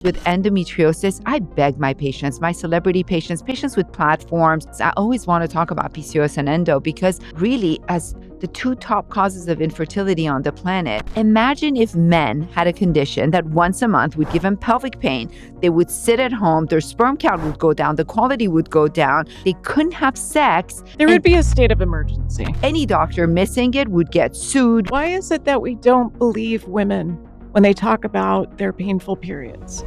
With endometriosis, I beg my patients, my celebrity patients, patients with platforms, I always want to talk about PCOS and endo because really, as the two top causes of infertility on the planet, imagine if men had a condition that once a month would give them pelvic pain. They would sit at home, their sperm count would go down, the quality would go down, they couldn't have sex. There would be a state of emergency. Any doctor missing it would get sued. Why is it that we don't believe women when they talk about their painful periods?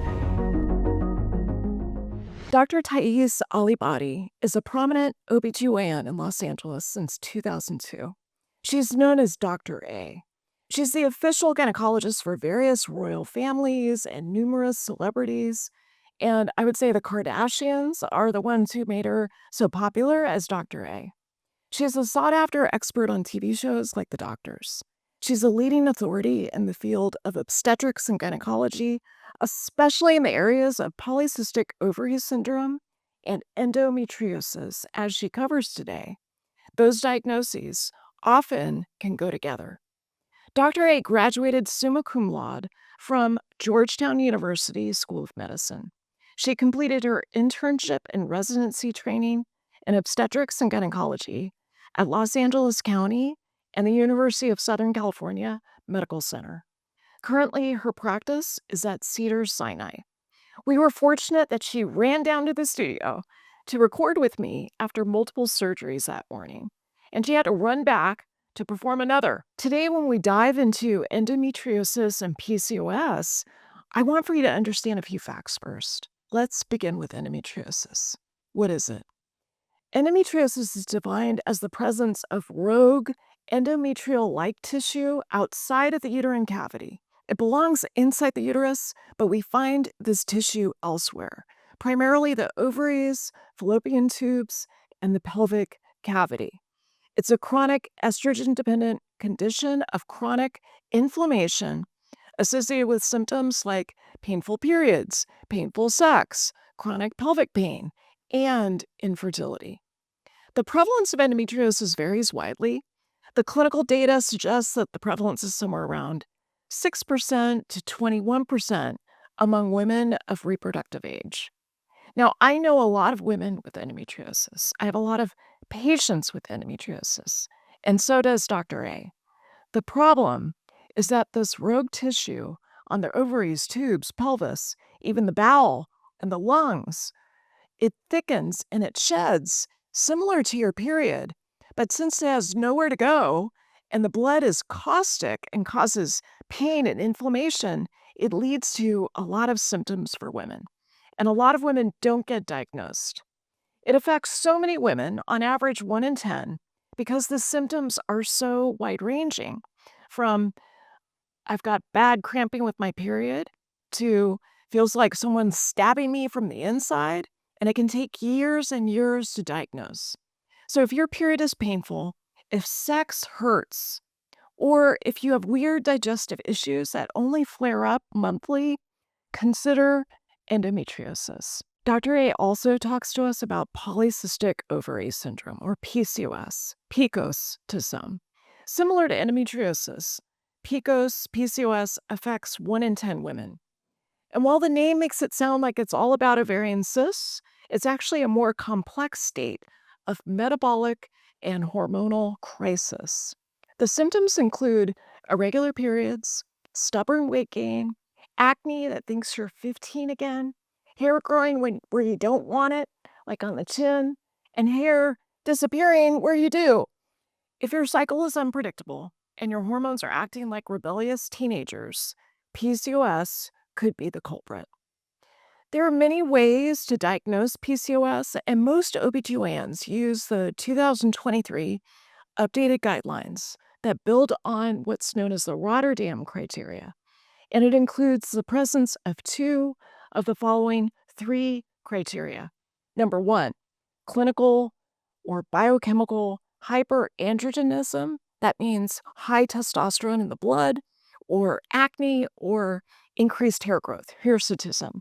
Dr. Thais Alibadi is a prominent OBGYN in Los Angeles since 2002. She's known as Dr. A. She's the official gynecologist for various royal families and numerous celebrities. And I would say the Kardashians are the ones who made her so popular as Dr. A. She's a sought-after expert on TV shows like The Doctors. She's a leading authority in the field of obstetrics and gynecology, especially in the areas of polycystic ovary syndrome and endometriosis, as she covers today. Those diagnoses often can go together. Dr. A graduated summa cum laude from Georgetown University School of Medicine. She completed her internship and residency training in obstetrics and gynecology at Los Angeles County and the University of Southern California Medical Center. Currently, her practice is at Cedars-Sinai. We were fortunate that she ran down to the studio to record with me after multiple surgeries that morning, and she had to run back to perform another. Today, when we dive into endometriosis and PCOS, I want for you to understand a few facts first. Let's begin with endometriosis. What is it? Endometriosis is defined as the presence of rogue endometrial-like tissue outside of the uterine cavity. It belongs inside the uterus, but we find this tissue elsewhere, primarily the ovaries, fallopian tubes, and the pelvic cavity. It's a chronic estrogen-dependent condition of chronic inflammation associated with symptoms like painful periods, painful sex, chronic pelvic pain, and infertility. The prevalence of endometriosis varies widely. The clinical data suggests that the prevalence is somewhere around 6% to 21% among women of reproductive age. Now, I know a lot of women with endometriosis. I have a lot of patients with endometriosis, and so does Dr. A. The problem is that this rogue tissue on the ovaries, tubes, pelvis, even the bowel and the lungs, it thickens and it sheds, similar to your period. But since it has nowhere to go and the blood is caustic and causes pain and inflammation, it leads to a lot of symptoms for women. And a lot of women don't get diagnosed. It affects so many women, on average 1 in 10, because the symptoms are so wide-ranging, from I've got bad cramping with my period to feels like someone's stabbing me from the inside, and it can take years and years to diagnose. So if your period is painful, if sex hurts, or if you have weird digestive issues that only flare up monthly, consider endometriosis. Dr. A also talks to us about polycystic ovary syndrome, or PCOS, PCOS to some. Similar to endometriosis, PCOS affects 1 in 10 women. And while the name makes it sound like it's all about ovarian cysts, it's actually a more complex state of metabolic and hormonal crisis. The symptoms include irregular periods, stubborn weight gain, acne that thinks you're 15 again, hair growing where you don't want it, like on the chin, and hair disappearing where you do. If your cycle is unpredictable and your hormones are acting like rebellious teenagers, PCOS could be the culprit. There are many ways to diagnose PCOS, and most OBGYNs use the 2023 updated guidelines that build on what's known as the Rotterdam criteria. And it includes the presence of 2 of the following 3 criteria. Number 1, clinical or biochemical hyperandrogenism. That means high testosterone in the blood, or acne, or increased hair growth, hirsutism.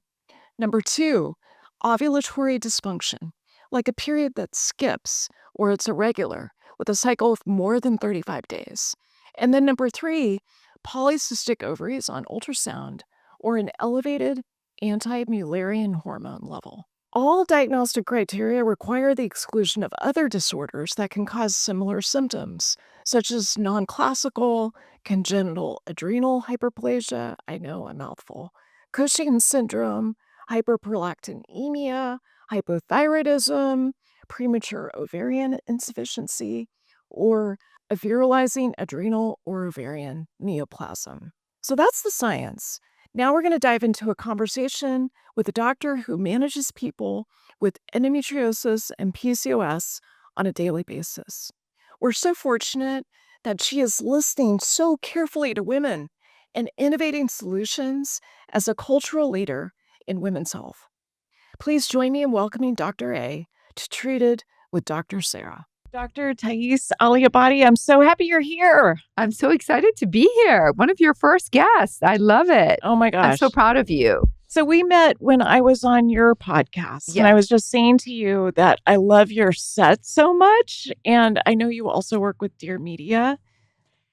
Number 2, ovulatory dysfunction, like a period that skips or it's irregular with a cycle of more than 35 days. And then number 3, polycystic ovaries on ultrasound or an elevated anti-Mullerian hormone level. All diagnostic criteria require the exclusion of other disorders that can cause similar symptoms, such as non-classical, congenital adrenal hyperplasia, I know, a mouthful, Cushing's syndrome, hyperprolactinemia, hypothyroidism, premature ovarian insufficiency, or a virilizing adrenal or ovarian neoplasm. So that's the science. Now we're going to dive into a conversation with a doctor who manages people with endometriosis and PCOS on a daily basis. We're so fortunate that she is listening so carefully to women and innovating solutions as a cultural leader in women's health. Please join me in welcoming Dr. A to Treated with Dr. Sara. Dr. Thais Aliabadi, I'm so happy you're here. I'm so excited to be here. One of your first guests. I love it. Oh my gosh. I'm so proud of you. So we met when I was on your podcast, and I was just saying to you that I love your set so much. And I know you also work with Dear Media,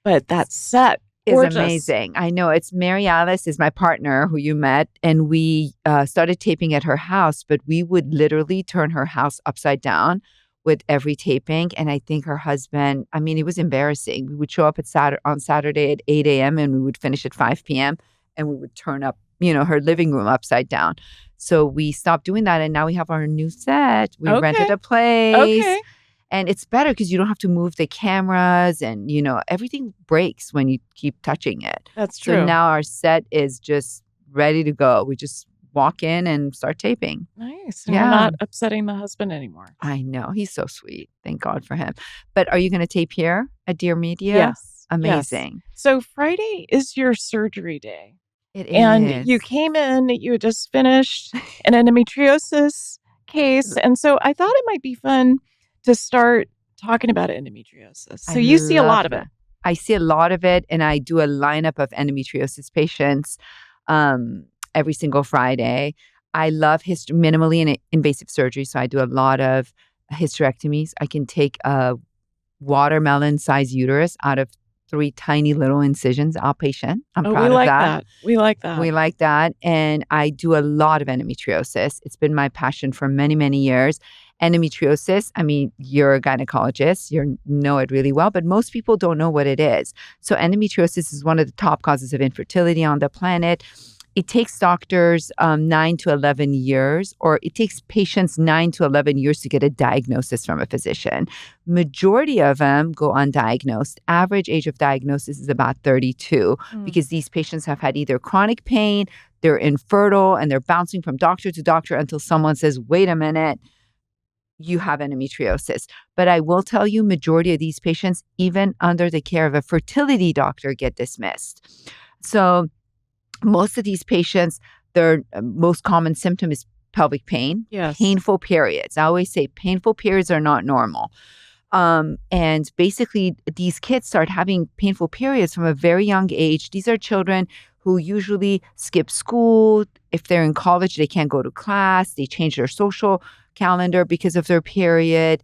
but that set is amazing. I know. It's Mary Alice is my partner who you met, and we started taping at her house, but we would literally turn her house upside down with every taping. And I think her husband, I mean, it was embarrassing. We would show up on Saturday at 8 a.m. and we would finish at 5 p.m. and we would turn up, her living room upside down. So we stopped doing that. And now we have our new set. We rented a place. Okay. And it's better because you don't have to move the cameras and, everything breaks when you keep touching it. That's true. So now our set is just ready to go. We just walk in and start taping. Nice. And you're not upsetting the husband anymore. I know. He's so sweet. Thank God for him. But are you going to tape here at Dear Media? Yes. Amazing. Yes. So Friday is your surgery day. It is. And you came in, you had just finished an endometriosis case. And so I thought it might be fun to start talking about endometriosis. So you see a lot of it. I see a lot of it. And I do a lineup of endometriosis patients every single Friday. I love minimally invasive surgery. So I do a lot of hysterectomies. I can take a watermelon-sized uterus out of 3 tiny little incisions outpatient. I'm proud of that. We like that. We like that. And I do a lot of endometriosis. It's been my passion for many, many years. Endometriosis, I mean, you're a gynecologist, you know it really well, but most people don't know what it is. So endometriosis is one of the top causes of infertility on the planet. It takes doctors 9 to 11 years, or it takes patients 9 to 11 years to get a diagnosis from a physician. Majority of them go undiagnosed. Average age of diagnosis is about 32 because these patients have had either chronic pain, they're infertile, and they're bouncing from doctor to doctor until someone says, wait a minute, you have endometriosis. But I will tell you, majority of these patients, even under the care of a fertility doctor, get dismissed. So most of these patients, their most common symptom is pelvic pain, painful periods. I always say painful periods are not normal. And basically, these kids start having painful periods from a very young age. These are children who usually skip school. If they're in college, they can't go to class. They change their social calendar because of their period.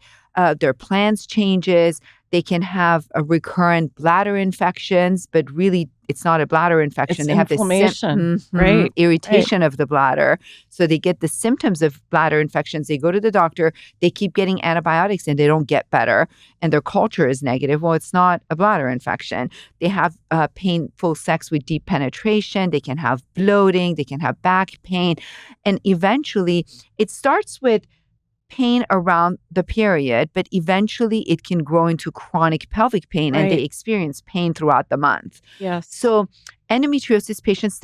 Their plans changes. They can have a recurrent bladder infections, but really it's not a bladder infection. It's they have inflammation, right? Irritation of the bladder. So they get the symptoms of bladder infections. They go to the doctor. They keep getting antibiotics and they don't get better. And their culture is negative. Well, it's not a bladder infection. They have painful sex with deep penetration. They can have bloating. They can have back pain. And eventually it starts with pain around the period, but eventually it can grow into chronic pelvic pain and they experience pain throughout the month. Yes. So endometriosis patients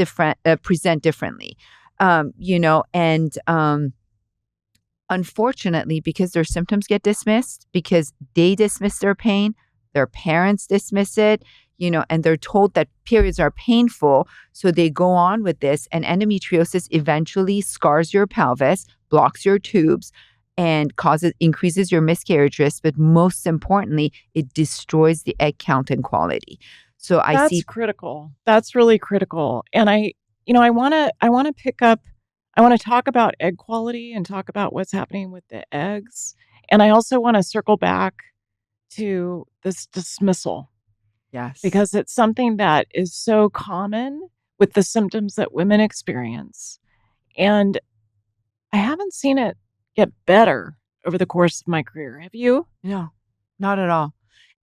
present differently, unfortunately, because their symptoms get dismissed, because they dismiss their pain, their parents dismiss it, and they're told that periods are painful. So they go on with this, and endometriosis eventually scars your pelvis, blocks your tubes, and increases your miscarriage risk, but most importantly, it destroys the egg count and quality. So that's critical. That's really critical. And I want to talk about egg quality and talk about what's happening with the eggs. And I also want to circle back to this dismissal. Yes. Because it's something that is so common with the symptoms that women experience. And I haven't seen it get better over the course of my career. Have you? No, not at all.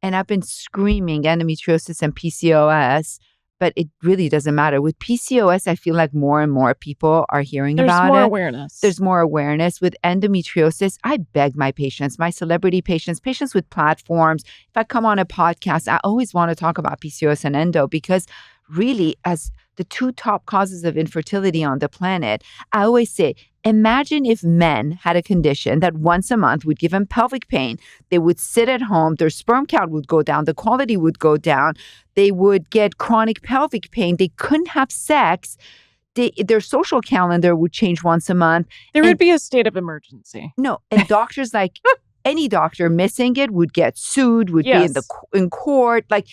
And I've been screaming endometriosis and PCOS, but it really doesn't matter. With PCOS, I feel like more and more people are hearing There's about more it. awareness. There's more awareness. With endometriosis, I beg my patients, my celebrity patients, patients with platforms. If I come on a podcast, I always want to talk about PCOS and endo because really, as the two top causes of infertility on the planet, I always say, imagine if men had a condition that once a month would give them pelvic pain. They would sit at home, their sperm count would go down, the quality would go down, they would get chronic pelvic pain, they couldn't have sex, their social calendar would change once a month. There would be a state of emergency. No, and doctors like any doctor missing it would get sued, would be in court. Like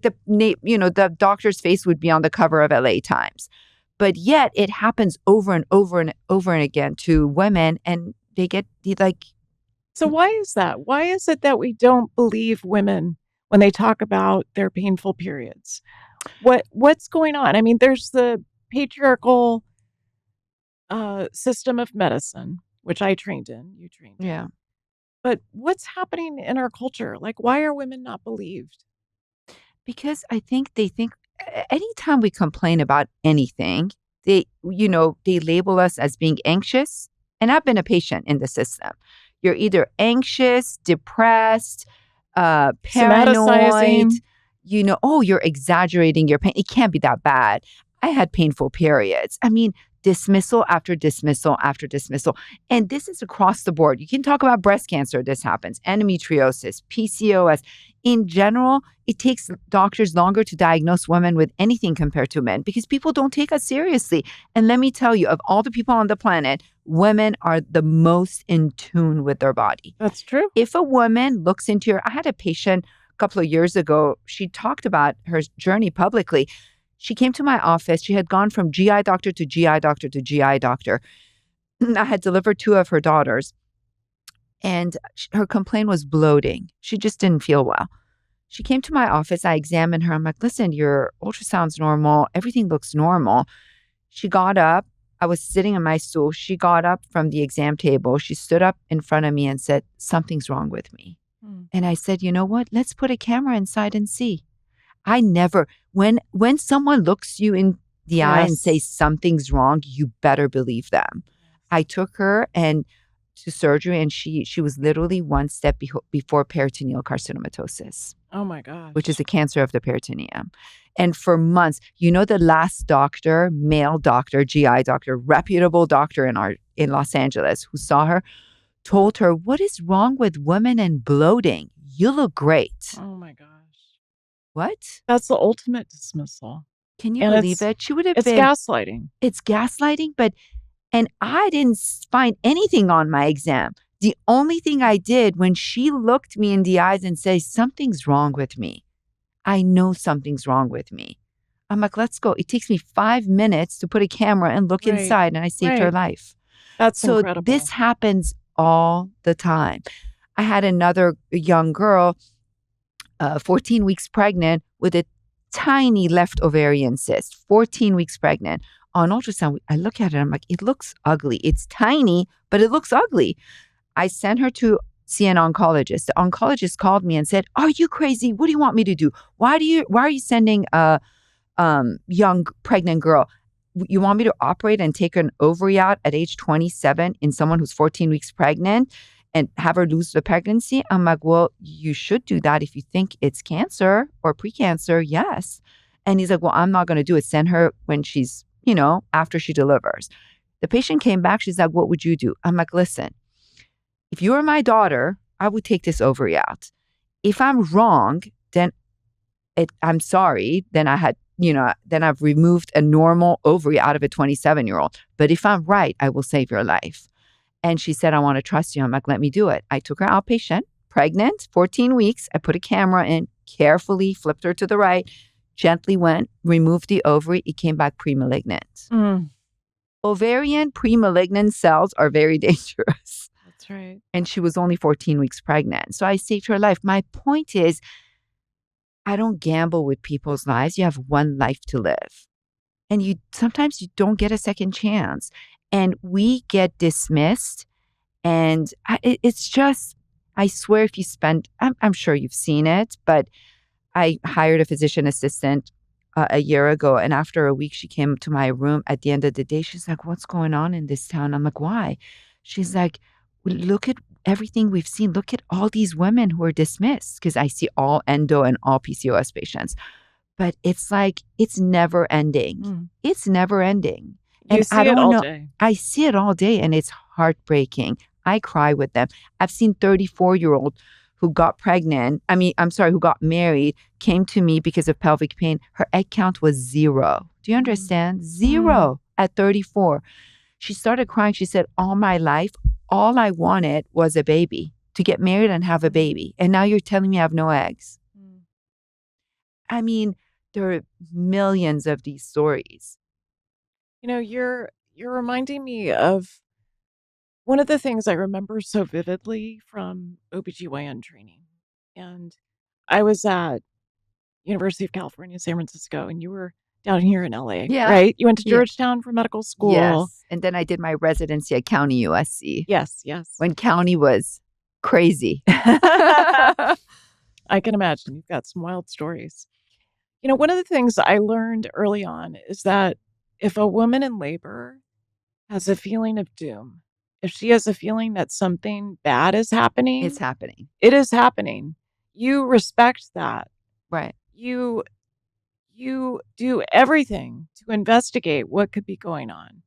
the doctor's face would be on the cover of LA Times. But yet it happens over and over and over and again to women, and they get like. So why is that? Why is it that we don't believe women when they talk about their painful periods? What's going on? I mean, there's the patriarchal system of medicine, which I trained in, you trained in. Yeah. But what's happening in our culture? Like, why are women not believed? Because I think they think anytime we complain about anything, they label us as being anxious. And I've been a patient in the system. You're either anxious, depressed, paranoid, you're exaggerating your pain. It can't be that bad. I had painful periods. I mean, dismissal after dismissal after dismissal. And this is across the board. You can talk about breast cancer. This happens. Endometriosis, PCOS. In general, it takes doctors longer to diagnose women with anything compared to men because people don't take us seriously. And let me tell you, of all the people on the planet, women are the most in tune with their body. That's true. If a woman looks into I had a patient a couple of years ago. She talked about her journey publicly. She came to my office. She had gone from GI doctor to GI doctor to GI doctor. I had delivered 2 of her daughters. And her complaint was bloating. She just didn't feel well. She came to my office. I examined her. I'm like, listen, your ultrasound's normal. Everything looks normal. She got up. I was sitting on my stool. She got up from the exam table. She stood up in front of me and said, something's wrong with me. And I said, you know what? Let's put a camera inside and see. I never, when someone looks you in the eye and says something's wrong, you better believe them. I took her to surgery, and she was literally one step before peritoneal carcinomatosis. Oh my gosh. Which is a cancer of the peritoneum. And for months, the last doctor, male doctor, GI doctor, reputable doctor in Los Angeles who saw her, told her, what is wrong with women and bloating? You look great. Oh my gosh. What? That's the ultimate dismissal. Can you believe it? She would have been. It's gaslighting. It's gaslighting, and I didn't find anything on my exam. The only thing I did when she looked me in the eyes and said, something's wrong with me. I know something's wrong with me. I'm like, let's go. It takes me 5 minutes to put a camera and look inside, and I saved her life. That's incredible. So this happens all the time. I had another young girl, 14 weeks pregnant with a tiny left ovarian cyst, 14 weeks pregnant. On ultrasound, I look at it, I'm like, it looks ugly. It's tiny, but it looks ugly. I sent her to see an oncologist. The oncologist called me and said, are you crazy? What do you want me to do? Why are you sending a young pregnant girl? You want me to operate and take an ovary out at age 27 in someone who's 14 weeks pregnant and have her lose the pregnancy? I'm like, well, you should do that if you think it's cancer or precancer, yes. And he's like, well, I'm not going to do it. Send her when she's, after she delivers. The patient came back. She's like, what would you do? I'm like, listen, if you were my daughter, I would take this ovary out. If I'm wrong, then I'm sorry. Then then I've removed a normal ovary out of a 27-year-old. But if I'm right, I will save your life. And she said, I want to trust you. I'm like, let me do it. I took her outpatient, pregnant, 14 weeks. I put a camera in, carefully flipped her to the right, gently went, removed the ovary. It came back pre-malignant. Ovarian pre-malignant cells are very dangerous. That's right. And she was only 14 weeks pregnant. So I saved her life. My point is, I don't gamble with people's lives. You have one life to live. And sometimes you don't get a second chance. And we get dismissed. And it's just, I swear if you spend, I'm sure you've seen it, but I hired a physician assistant a year ago. And after a week, she came to my room at the end of the day. She's like, what's going on in this town? I'm like, why? She's like, look at everything we've seen. Look at all these women who are dismissed, because I see all endo and all PCOS patients. But it's like, it's never ending. It's never ending. You see it all day. I see it all day, and it's heartbreaking. I cry with them. I've seen 34-year-old who got pregnant. Who got married, came to me because of pelvic pain. Her egg count was 0. Do you understand? 0 at 34. She started crying. She said, all my life, all I wanted was a baby, to get married and have a baby. And now you're telling me I have no eggs. I mean, there are millions of these stories. You're reminding me of one of the things I remember so vividly from OBGYN training. And I was at University of California, San Francisco, and you were down here in LA, right? You went to Georgetown for medical school. Yes. And then I did my residency at County USC. Yes. When County was crazy. I can imagine. You've got some wild stories. One of the things I learned early on is that if a woman in labor has a feeling of doom, if she has a feeling that something bad is happening, It's happening. It is happening. You respect that. Right. You do everything to investigate what could be going on.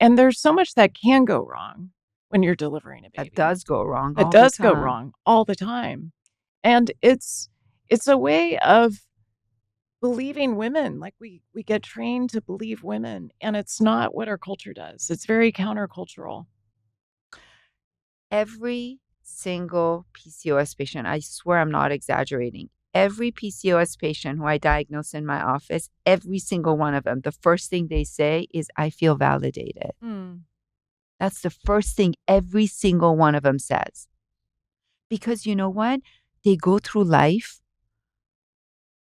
And there's so much that can go wrong when you're delivering a baby. That does go wrong. It does go wrong all the time. And it's a way of believing women. Like we get trained to believe women, and it's not what our culture does. It's very countercultural. Every single PCOS patient, I swear I'm not exaggerating, every PCOS patient who I diagnose in my office, every single one of them, the first thing they say is, I feel validated. That's the first thing every single one of them says. Because you know what? They go through life.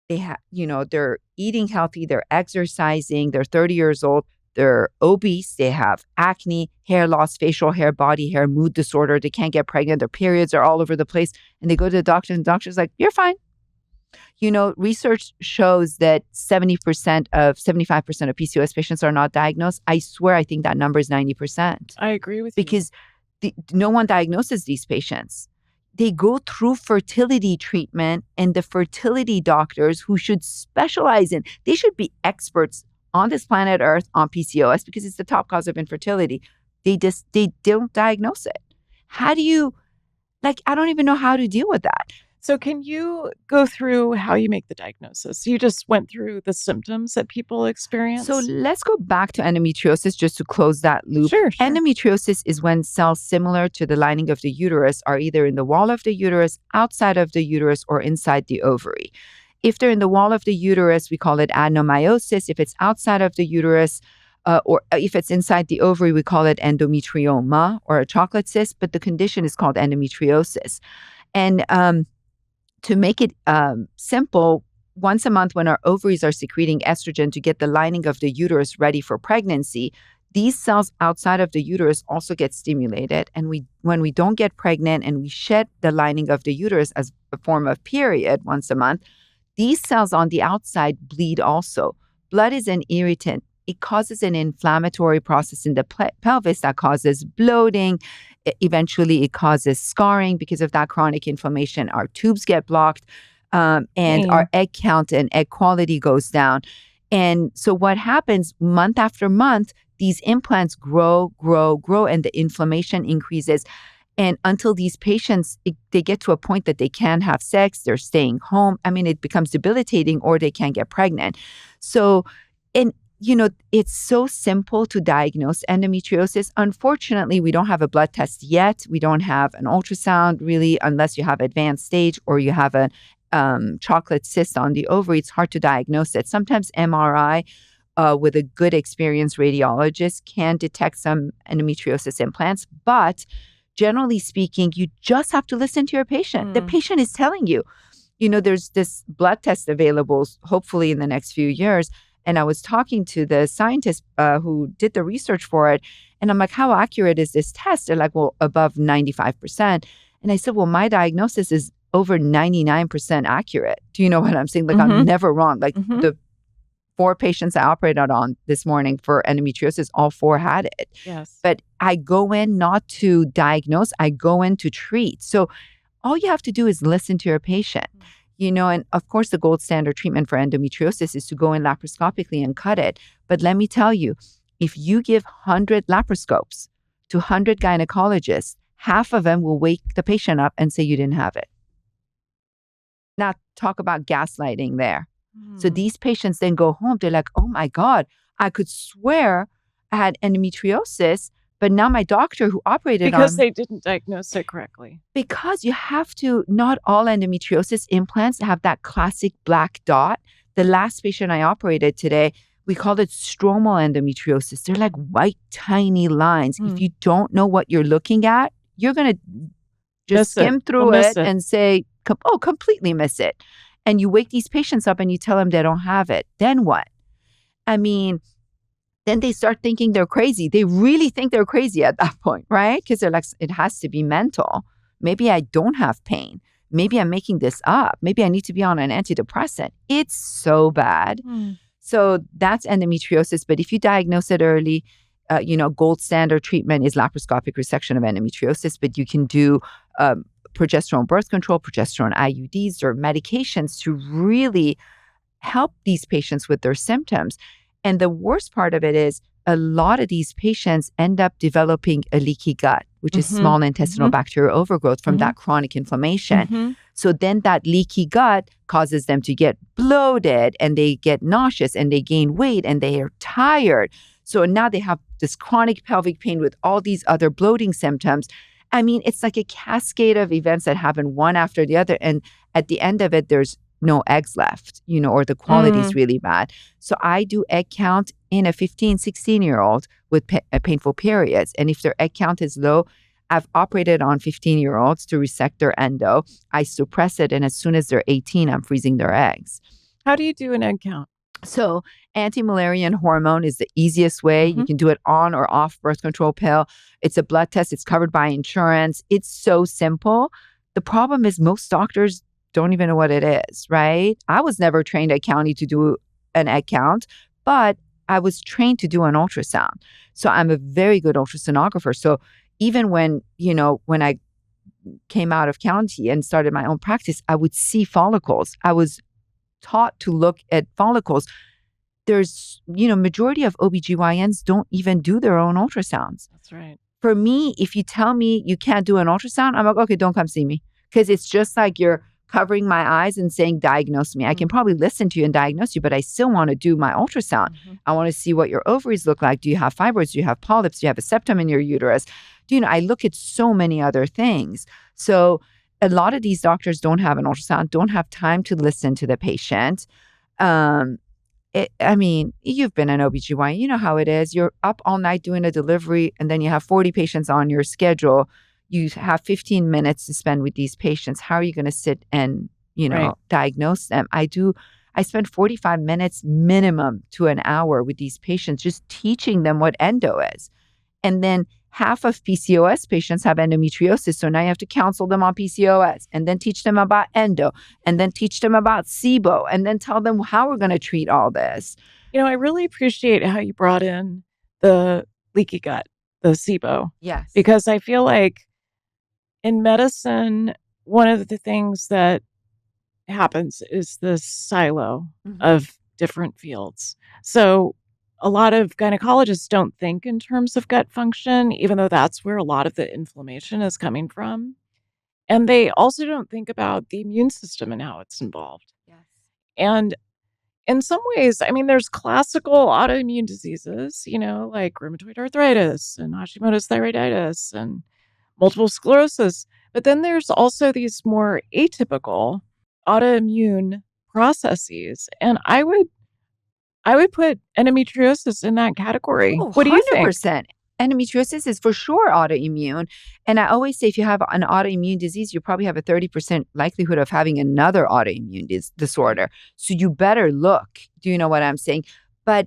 They have, they're eating healthy, they're exercising, they're 30 years old, they're obese, they have acne, hair loss, facial hair, body hair, mood disorder, they can't get pregnant, their periods are all over the place, and they go to the doctor, and the doctor's like, you're fine. Research shows that 75% of PCOS patients are not diagnosed. I swear, I think that number is 90%. I agree with you. Because no one diagnoses these patients. They go through fertility treatment, and the fertility doctors who should specialize they should be experts on this planet Earth on PCOS, because it's the top cause of infertility. They don't diagnose it. How do you, I don't even know how to deal with that. So can you go through how you make the diagnosis? You just went through the symptoms that people experience. So let's go back to endometriosis just to close that loop. Sure. Endometriosis is when cells similar to the lining of the uterus are either in the wall of the uterus, outside of the uterus, or inside the ovary. If they're in the wall of the uterus, we call it adenomyosis. If it's outside of the uterus, or if it's inside the ovary, we call it endometrioma or a chocolate cyst, but the condition is called endometriosis. And to make it simple, once a month when our ovaries are secreting estrogen to get the lining of the uterus ready for pregnancy, these cells outside of the uterus also get stimulated. And when we don't get pregnant and we shed the lining of the uterus as a form of period once a month, these cells on the outside bleed also. Blood is an irritant. It causes an inflammatory process in the pelvis that causes bloating. Eventually, it causes scarring. Because of that chronic inflammation, our tubes get blocked, and our egg count and egg quality goes down. And so what happens month after month, these implants grow, and the inflammation increases. And until these patients, they get to a point that they can't have sex, they're staying home. I mean, it becomes debilitating, or they can't get pregnant. So, it's so simple to diagnose endometriosis. Unfortunately, we don't have a blood test yet. We don't have an ultrasound, really, unless you have advanced stage or you have a chocolate cyst on the ovary. It's hard to diagnose it. Sometimes MRI with a good experienced radiologist can detect some endometriosis implants. But generally speaking, you just have to listen to your patient. The patient is telling you. There's this blood test available, hopefully in the next few years. And I was talking to the scientist who did the research for it. And I'm like, how accurate is this test? They're like, well, above 95%. And I said, well, my diagnosis is over 99% accurate. Do you know what I'm saying? Like, I'm never wrong. Like, the 4 patients I operated on this morning for endometriosis, all 4 had it. Yes. But I go in not to diagnose, I go in to treat. So all you have to do is listen to your patient. And of course, the gold standard treatment for endometriosis is to go in laparoscopically and cut it. But let me tell you, if you give 100 laparoscopes to 100 gynecologists, half of them will wake the patient up and say you didn't have it. Now, talk about gaslighting there. So these patients then go home. They're like, oh my God, I could swear I had endometriosis, but now my doctor who operated because on they didn't diagnose it correctly. Because you have to, not all endometriosis implants have that classic black dot. The last patient I operated today, we called it stromal endometriosis. They're like white, tiny lines. If you don't know what you're looking at, you're going to just skim through it and say, oh, completely miss it. And you wake these patients up and you tell them they don't have it. Then what? I mean, then they start thinking they're crazy. They really think they're crazy at that point, right? Because they're like, it has to be mental. Maybe I don't have pain. Maybe I'm making this up. Maybe I need to be on an antidepressant. It's so bad. So that's endometriosis. But if you diagnose it early, gold standard treatment is laparoscopic resection of endometriosis, but you can do progesterone birth control, progesterone IUDs, or medications to really help these patients with their symptoms. And the worst part of it is a lot of these patients end up developing a leaky gut, which is small intestinal bacterial overgrowth from that chronic inflammation. So then that leaky gut causes them to get bloated and they get nauseous and they gain weight and they are tired. So now they have this chronic pelvic pain with all these other bloating symptoms. I mean, it's like a cascade of events that happen one after the other. And at the end of it, there's no eggs left, or the quality is really bad. So I do egg count in a 15, 16-year-old with painful periods. And if their egg count is low, I've operated on 15-year-olds to resect their endo. I suppress it. And as soon as they're 18, I'm freezing their eggs. How do you do an egg count? So anti-Müllerian hormone is the easiest way. You can do it on or off birth control pill. It's a blood test. It's covered by insurance. It's so simple. The problem is most doctors don't even know what it is, right? I was never trained at County to do an egg count, but I was trained to do an ultrasound. So I'm a very good ultrasonographer. So even when I came out of County and started my own practice, I would see follicles. I was taught to look at follicles. There's, majority of OBGYNs don't even do their own ultrasounds. That's right. For me, if you tell me you can't do an ultrasound, I'm like, okay, don't come see me. Because it's just like you're covering my eyes and saying, diagnose me. I can probably listen to you and diagnose you, but I still want to do my ultrasound. I want to see what your ovaries look like. Do you have fibroids? Do you have polyps? Do you have a septum in your uterus? I look at so many other things. So a lot of these doctors don't have an ultrasound, don't have time to listen to the patient. You've been an OBGYN. You know how it is. You're up all night doing a delivery, and then you have 40 patients on your schedule. You have 15 minutes to spend with these patients. How are you going to sit and, diagnose them? I spend 45 minutes minimum to an hour with these patients, just teaching them what endo is. And then half of PCOS patients have endometriosis. So now you have to counsel them on PCOS and then teach them about endo and then teach them about SIBO and then tell them how we're going to treat all this. I really appreciate how you brought in the leaky gut, the SIBO. Yes. Because I feel like in medicine, one of the things that happens is this silo of different fields. So a lot of gynecologists don't think in terms of gut function, even though that's where a lot of the inflammation is coming from. And they also don't think about the immune system and how it's involved. Yes. And in some ways, there's classical autoimmune diseases, like rheumatoid arthritis and Hashimoto's thyroiditis and multiple sclerosis. But then there's also these more atypical autoimmune processes. And I would put endometriosis in that category. Oh, what do you think? 100%. Endometriosis is for sure autoimmune. And I always say if you have an autoimmune disease, you probably have a 30% likelihood of having another autoimmune disorder. So you better look. Do you know what I'm saying? But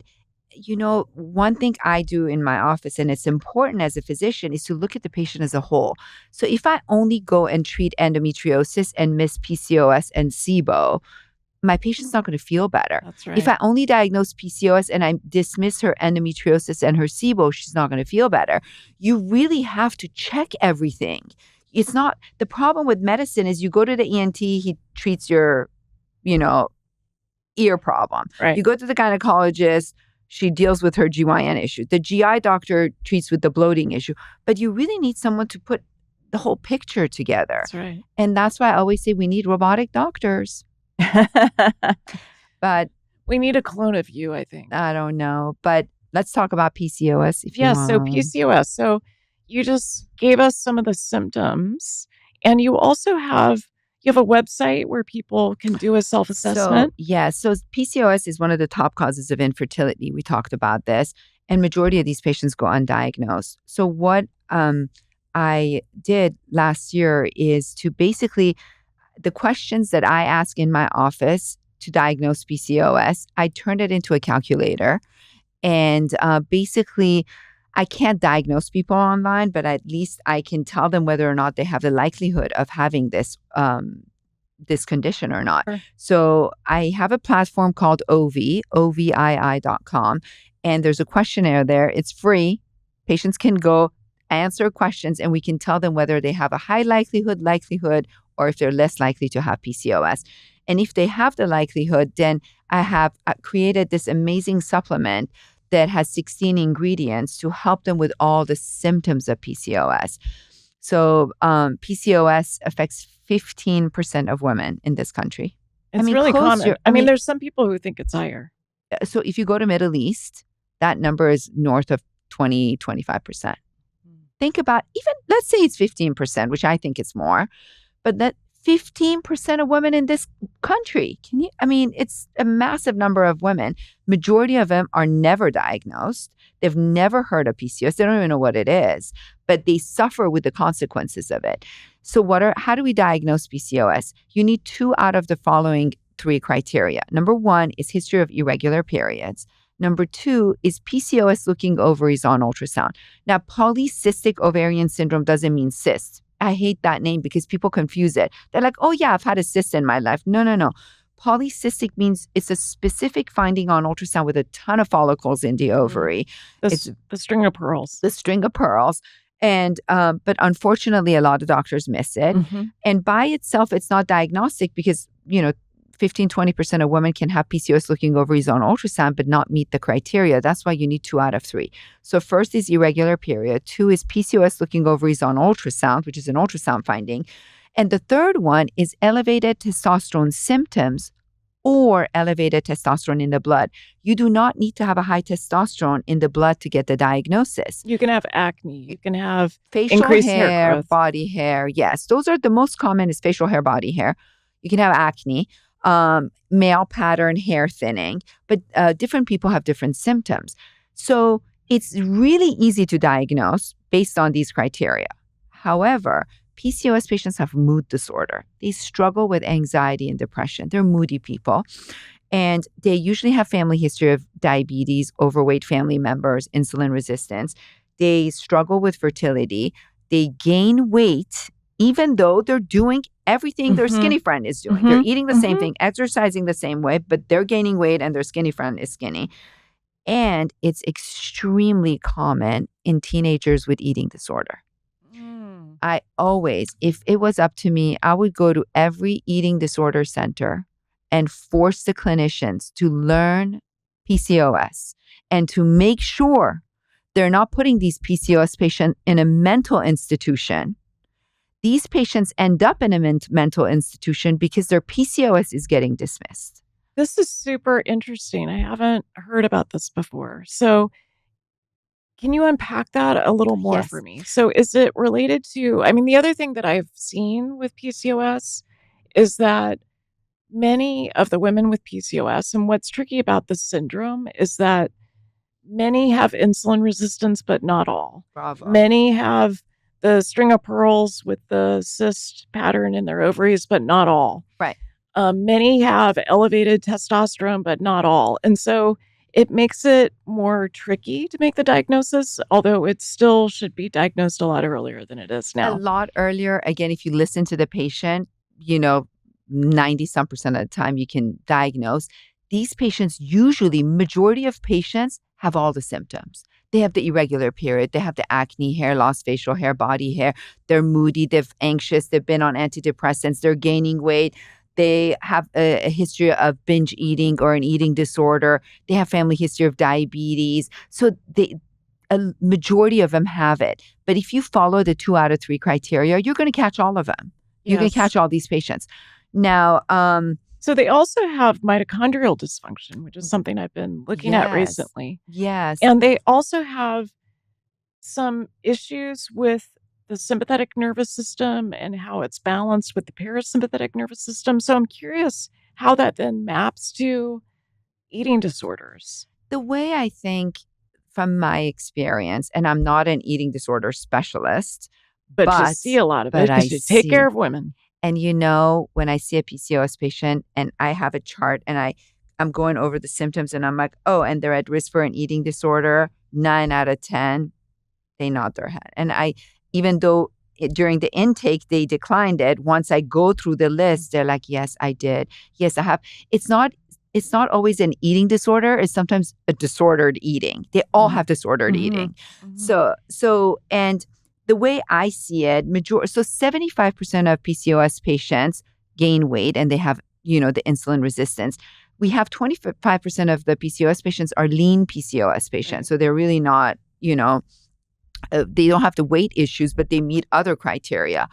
one thing I do in my office, and it's important as a physician, is to look at the patient as a whole. So if I only go and treat endometriosis and miss PCOS and SIBO, my patient's not going to feel better. That's right. If I only diagnose PCOS and I dismiss her endometriosis and her SIBO, she's not going to feel better. You really have to check everything. It's not the problem with medicine is you go to the ENT, he treats your, ear problem. Right. You go to the gynecologist, she deals with her GYN issue. The GI doctor treats with the bloating issue. But you really need someone to put the whole picture together. That's right. And that's why I always say we need robotic doctors. But we need a clone of you, I think. I don't know. But let's talk about PCOS if you want. So PCOS. So you just gave us some of the symptoms. And you also have a website where people can do a self-assessment. So PCOS is one of the top causes of infertility. We talked about this, and majority of these patients go undiagnosed. So what I did last year is to basically, the questions that I ask in my office to diagnose PCOS, I turned it into a calculator. And basically, I can't diagnose people online, but at least I can tell them whether or not they have the likelihood of having this condition or not. Sure. So I have a platform called ovii.com, and there's a questionnaire there. It's free. Patients can go answer questions, and we can tell them whether they have a high likelihood, or if they're less likely to have PCOS. And if they have the likelihood, then I have created this amazing supplement that has 16 ingredients to help them with all the symptoms of PCOS. So PCOS affects 15% of women in this country. It's really common. There's some people who think it's higher. So if you go to Middle East, that number is north of 20, 25%. Think about even, let's say it's 15%, which I think it's more, but that 15% of women in this country. It's a massive number of women. Majority of them are never diagnosed. They've never heard of PCOS. They don't even know what it is, but they suffer with the consequences of it. So how do we diagnose PCOS? You need 2 out of the following 3 criteria. Number 1 is history of irregular periods. Number 2 is PCOS looking ovaries on ultrasound. Now, polycystic ovarian syndrome doesn't mean cysts. I hate that name because people confuse it. They're like, oh yeah, I've had a cyst in my life. No. Polycystic means it's a specific finding on ultrasound with a ton of follicles in the ovary. It's the string of pearls. The string of pearls. And but unfortunately, a lot of doctors miss it. Mm-hmm. And by itself, it's not diagnostic because, 15-20% of women can have PCOS looking ovaries on ultrasound but not meet the criteria. That's why you need 2 out of 3. So first is irregular period. 2 is PCOS looking ovaries on ultrasound, which is an ultrasound finding. And the third one is elevated testosterone symptoms or elevated testosterone in the blood. You do not need to have a high testosterone in the blood to get the diagnosis. You can have acne. You can have facial increased hair growth. Body hair. Yes, those are the most common is facial hair, body hair. You can have acne. Male pattern hair thinning, but different people have different symptoms. So it's really easy to diagnose based on these criteria. However, PCOS patients have mood disorder. They struggle with anxiety and depression. They're moody people. And they usually have family history of diabetes, overweight family members, insulin resistance. They struggle with fertility. They gain weight even though they're doing everything their skinny friend is doing. They're eating the same thing, exercising the same way, but they're gaining weight and their skinny friend is skinny. And it's extremely common in teenagers with eating disorder. I always, if it was up to me, I would go to every eating disorder center and force the clinicians to learn PCOS and to make sure they're not putting these PCOS patients in a mental institution. These patients end up in a mental institution because their PCOS is getting dismissed. This is super interesting. I haven't heard about this before. So can you unpack that a little more for me? So is it related to, the other thing that I've seen with PCOS is that many of the women with PCOS, and what's tricky about the syndrome is that many have insulin resistance, but not all. Bravo. Many have the string of pearls with the cyst pattern in their ovaries, but not all. Right. Many have elevated testosterone, but not all. And so it makes it more tricky to make the diagnosis, although it still should be diagnosed a lot earlier than it is A now. lot earlier. Again, if you listen to the patient, 90 some percent of the time you can diagnose. These patients, usually, majority of patients have all the symptoms. They have the irregular period, they have the acne, hair loss, facial hair, body hair, they're moody, they're anxious, they've been on antidepressants, they're gaining weight, they have a history of binge eating or an eating disorder, they have family history of diabetes. So a majority of them have it. But if you follow the 2 out of 3 criteria, you're going to catch all of them. You're going to catch all these patients. Now, so they also have mitochondrial dysfunction, which is something I've been looking at recently. Yes. And they also have some issues with the sympathetic nervous system and how it's balanced with the parasympathetic nervous system. So I'm curious how that then maps to eating disorders. The way I think from my experience, and I'm not an eating disorder specialist, but you see a lot of it because you take care of women. And when I see a PCOS patient and I have a chart and I'm going over the symptoms and I'm like, oh, and they're at risk for an eating disorder, 9 out of 10, they nod their head. And even though during the intake they declined it, once I go through the list, they're like, yes, I did. Yes, I have. It's not always an eating disorder. It's sometimes a disordered eating. They all have disordered eating. So, and the way I see it, 75% of PCOS patients gain weight and they have, the insulin resistance. We have 25% of the PCOS patients are lean PCOS patients. So they're really not, they don't have the weight issues, but they meet other criteria.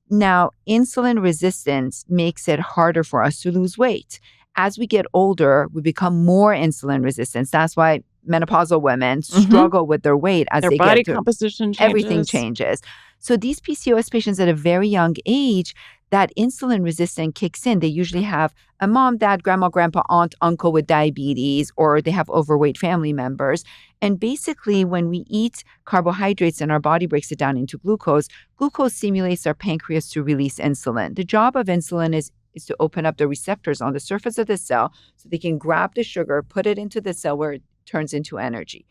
Now, insulin resistance makes it harder for us to lose weight. As we get older, we become more insulin resistant. That's why menopausal women struggle with their weight as their they body get to composition changes. Everything changes. So these PCOS patients at a very young age, that insulin resistance kicks in. They usually have a mom, dad, grandma, grandpa, aunt, uncle with diabetes, or they have overweight family members. And basically, when we eat carbohydrates and our body breaks it down into glucose stimulates our pancreas to release insulin. The job of insulin is to open up the receptors on the surface of the cell so they can grab the sugar, put it into the cell where it turns into energy.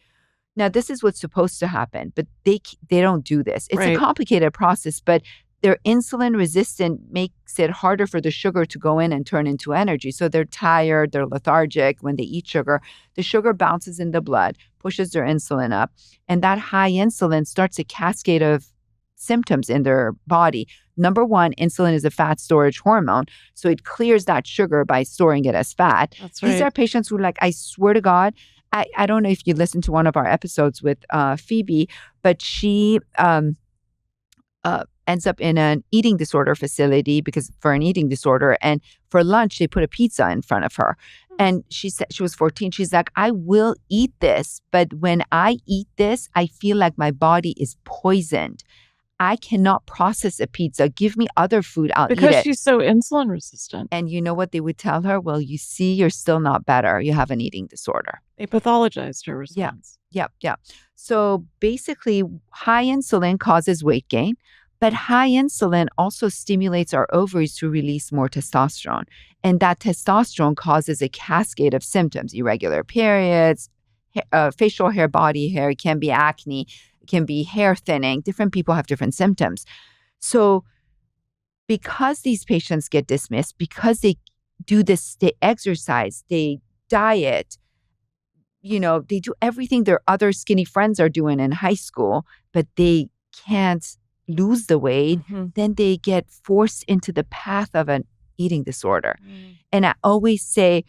Now, this is what's supposed to happen, but they don't do this. It's a complicated process, but their insulin resistant makes it harder for the sugar to go in and turn into energy. So they're tired, they're lethargic when they eat sugar. The sugar bounces in the blood, pushes their insulin up, and that high insulin starts a cascade of symptoms in their body. Number one, insulin is a fat storage hormone, so it clears that sugar by storing it as fat. That's right. These are patients who I swear to God, I don't know if you listened to one of our episodes with Phoebe, but she ends up in an eating disorder facility for an eating disorder. And for lunch, they put a pizza in front of her. And she said, she was 14. She's like, I will eat this, but when I eat this, I feel like my body is poisoned. I cannot process a pizza. Give me other food. I'll eat it. Because she's so insulin resistant. And you know what they would tell her? Well, you see, you're still not better. You have an eating disorder. They pathologized her response. Yeah. So basically, high insulin causes weight gain, but high insulin also stimulates our ovaries to release more testosterone. And that testosterone causes a cascade of symptoms, irregular periods, facial hair, body hair. It can be acne. It can be hair thinning. Different people have different symptoms. So because these patients get dismissed, because they do this, they exercise, they diet, they do everything their other skinny friends are doing in high school, but they can't lose the weight, then they get forced into the path of an eating disorder. And I always say,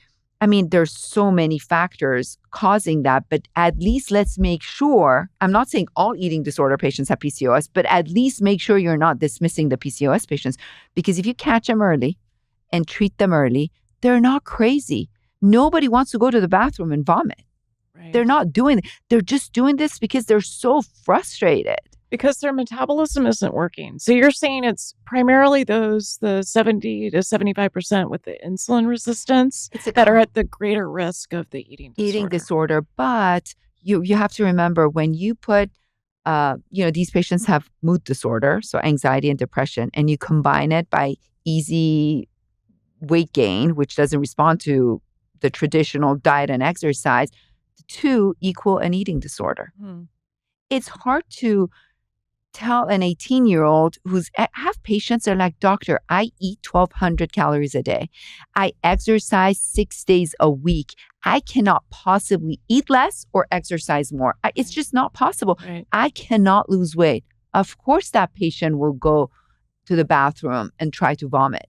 there's so many factors causing that, but at least let's make sure, I'm not saying all eating disorder patients have PCOS, but at least make sure you're not dismissing the PCOS patients, because if you catch them early and treat them early, they're not crazy. Nobody wants to go to the bathroom and vomit. Right. They're not doing it. They're just doing this because they're so frustrated. Because their metabolism isn't working. So you're saying it's primarily the 70 to 75% with the insulin resistance that are at the greater risk of the eating disorder. But you have to remember, when you put, these patients have mood disorder, so anxiety and depression, and you combine it by easy weight gain, which doesn't respond to the traditional diet and exercise, two equal an eating disorder. It's hard to tell an 18-year-old I have patients that are like, doctor, I eat 1,200 calories a day. I exercise 6 days a week. I cannot possibly eat less or exercise more. It's just not possible. Right. I cannot lose weight. Of course, that patient will go to the bathroom and try to vomit.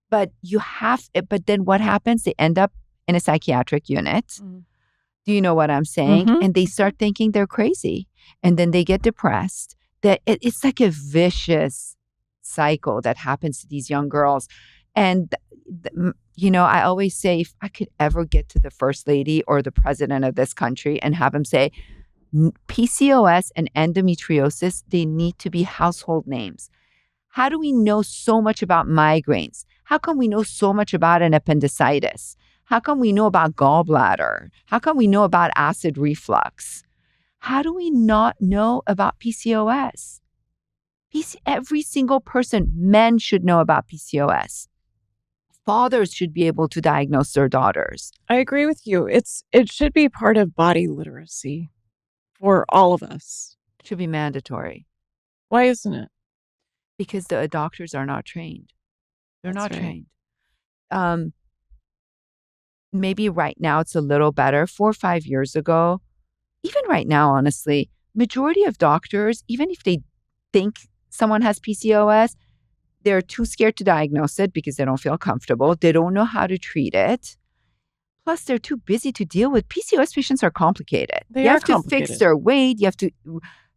But then what happens? They end up in a psychiatric unit. Do you know what I'm saying? And they start thinking they're crazy. And then they get depressed. It's like a vicious cycle that happens to these young girls. And, I always say, if I could ever get to the first lady or the president of this country and have him say, PCOS and endometriosis, they need to be household names. How do we know so much about migraines? How come we know so much about an appendicitis? How come we know about gallbladder? How come we know about acid reflux? How do we not know about PCOS? Every single person, men should know about PCOS. Fathers should be able to diagnose their daughters. I agree with you. It should be part of body literacy for all of us. It should be mandatory. Why isn't it? Because the doctors are not trained. They're That's not right. trained. Maybe right now it's a little better. 4 or 5 years ago, even right now, honestly, majority of doctors, even if they think someone has PCOS, they're too scared to diagnose it because they don't feel comfortable. They don't know how to treat it. Plus, they're too busy to deal with. PCOS patients are complicated. They you are have to fix their weight. You have to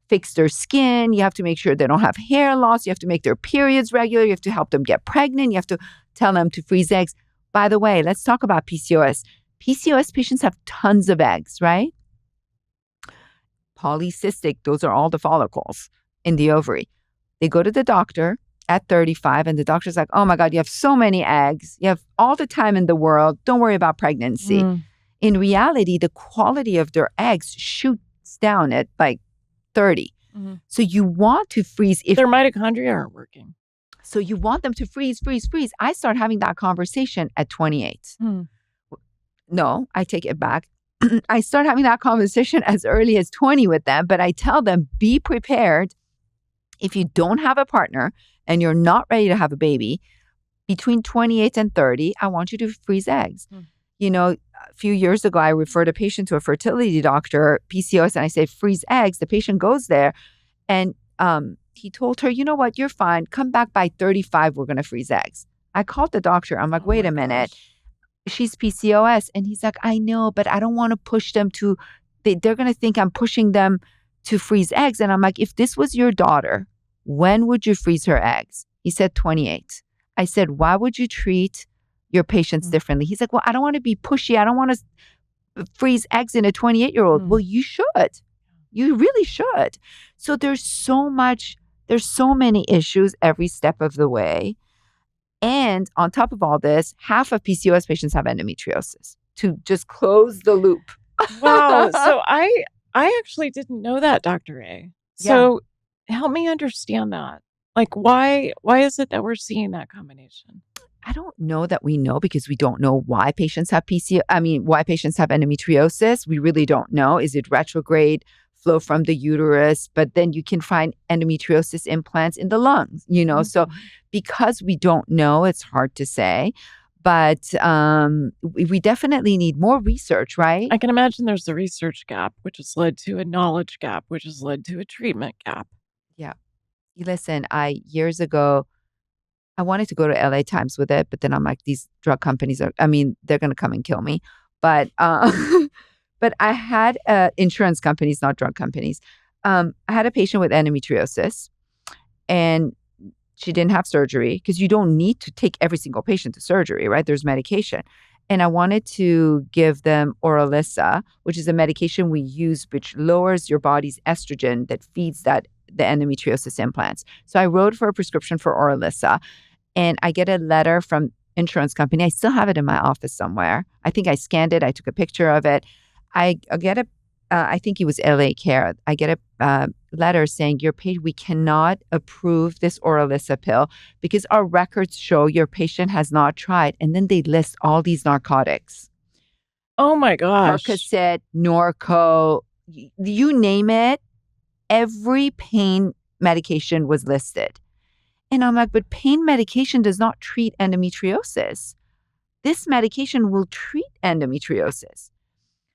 fix their skin. You have to make sure they don't have hair loss. You have to make their periods regular. You have to help them get pregnant. You have to tell them to freeze eggs. By the way, let's talk about PCOS. PCOS patients have tons of eggs, right? Polycystic, those are all the follicles in the ovary. They go to the doctor at 35 and the doctor's like, oh my God, you have so many eggs. You have all the time in the world. Don't worry about pregnancy. In reality, the quality of their eggs shoots down at like 30. So you want to freeze if their mitochondria aren't working. So you want them to freeze. I start having that conversation at 28. No, I take it back. I start having that conversation as early as 20 with them, but I tell them, be prepared. If you don't have a partner and you're not ready to have a baby, between 28 and 30, I want you to freeze eggs. A few years ago, I referred a patient to a fertility doctor, PCOS, and I say, freeze eggs. The patient goes there and he told her, you know what, you're fine. Come back by 35, we're going to freeze eggs. I called the doctor. I'm like, wait a minute. She's PCOS. And he's like, I know, but I don't want to push them to, they're going to think I'm pushing them to freeze eggs. And I'm like, if this was your daughter, when would you freeze her eggs? He said 28. I said, why would you treat your patients differently? He's like, well, I don't want to be pushy. I don't want to freeze eggs in a 28-year-old. Well, you should. You really should. So there's so many issues every step of the way. And on top of all this, half of PCOS patients have endometriosis, to just close the loop. Wow. So I actually didn't know that, Dr. A. So help me understand that. Like, why is it that we're seeing that combination? I don't know that we know because we don't know why patients have why patients have endometriosis. We really don't know. Is it retrograde flow from the uterus? But then you can find endometriosis implants in the lungs, So because we don't know, it's hard to say. But we definitely need more research, right? I can imagine there's the research gap, which has led to a knowledge gap, which has led to a treatment gap. Yeah. Listen, years ago, I wanted to go to LA Times with it, but then I'm like, these drug companies they're going to come and kill me. But but I had insurance companies, not drug companies. I had a patient with endometriosis and she didn't have surgery because you don't need to take every single patient to surgery, right? There's medication. And I wanted to give them Oralisa, which is a medication we use, which lowers your body's estrogen that feeds the endometriosis implants. So I wrote for a prescription for Oralisa and I get a letter from insurance company. I still have it in my office somewhere. I think I scanned it. I took a picture of it. I get I think it was LA Care. I get a letter saying, we cannot approve this Oralisa pill because our records show your patient has not tried. And then they list all these narcotics. Oh my gosh. Percocet, Norco, you name it, every pain medication was listed. And I'm like, but pain medication does not treat endometriosis. This medication will treat endometriosis.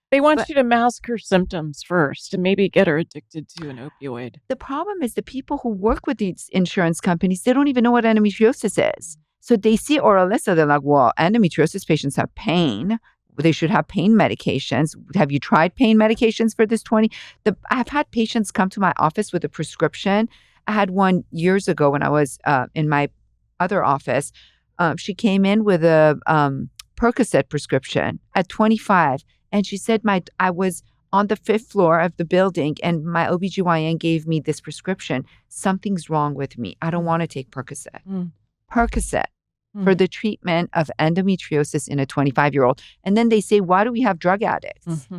They want you to mask her symptoms first and maybe get her addicted to an opioid. The problem is the people who work with these insurance companies, they don't even know what endometriosis is. So they see Oralisa, they're like, well, endometriosis patients have pain. They should have pain medications. Have you tried pain medications for this 20? I've had patients come to my office with a prescription. I had one years ago when I was in my other office. She came in with a Percocet prescription at 25. And she said, I was on the 5th floor of the building and my OBGYN gave me this prescription. Something's wrong with me. I don't want to take Percocet. Percocet for the treatment of endometriosis in a 25-year-old. And then they say, why do we have drug addicts?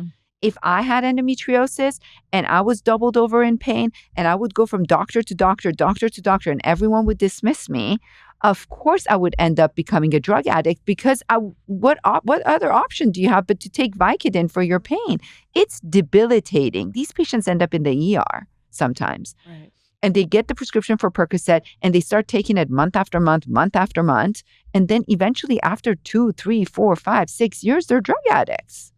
If I had endometriosis and I was doubled over in pain and I would go from doctor to doctor, doctor to doctor, and everyone would dismiss me, of course I would end up becoming a drug addict because what other option do you have but to take Vicodin for your pain? It's debilitating. These patients end up in the ER sometimes. Right. And they get the prescription for Percocet and they start taking it month after month, month after month. And then eventually after 2, 3, 4, 5, 6 years, they're drug addicts.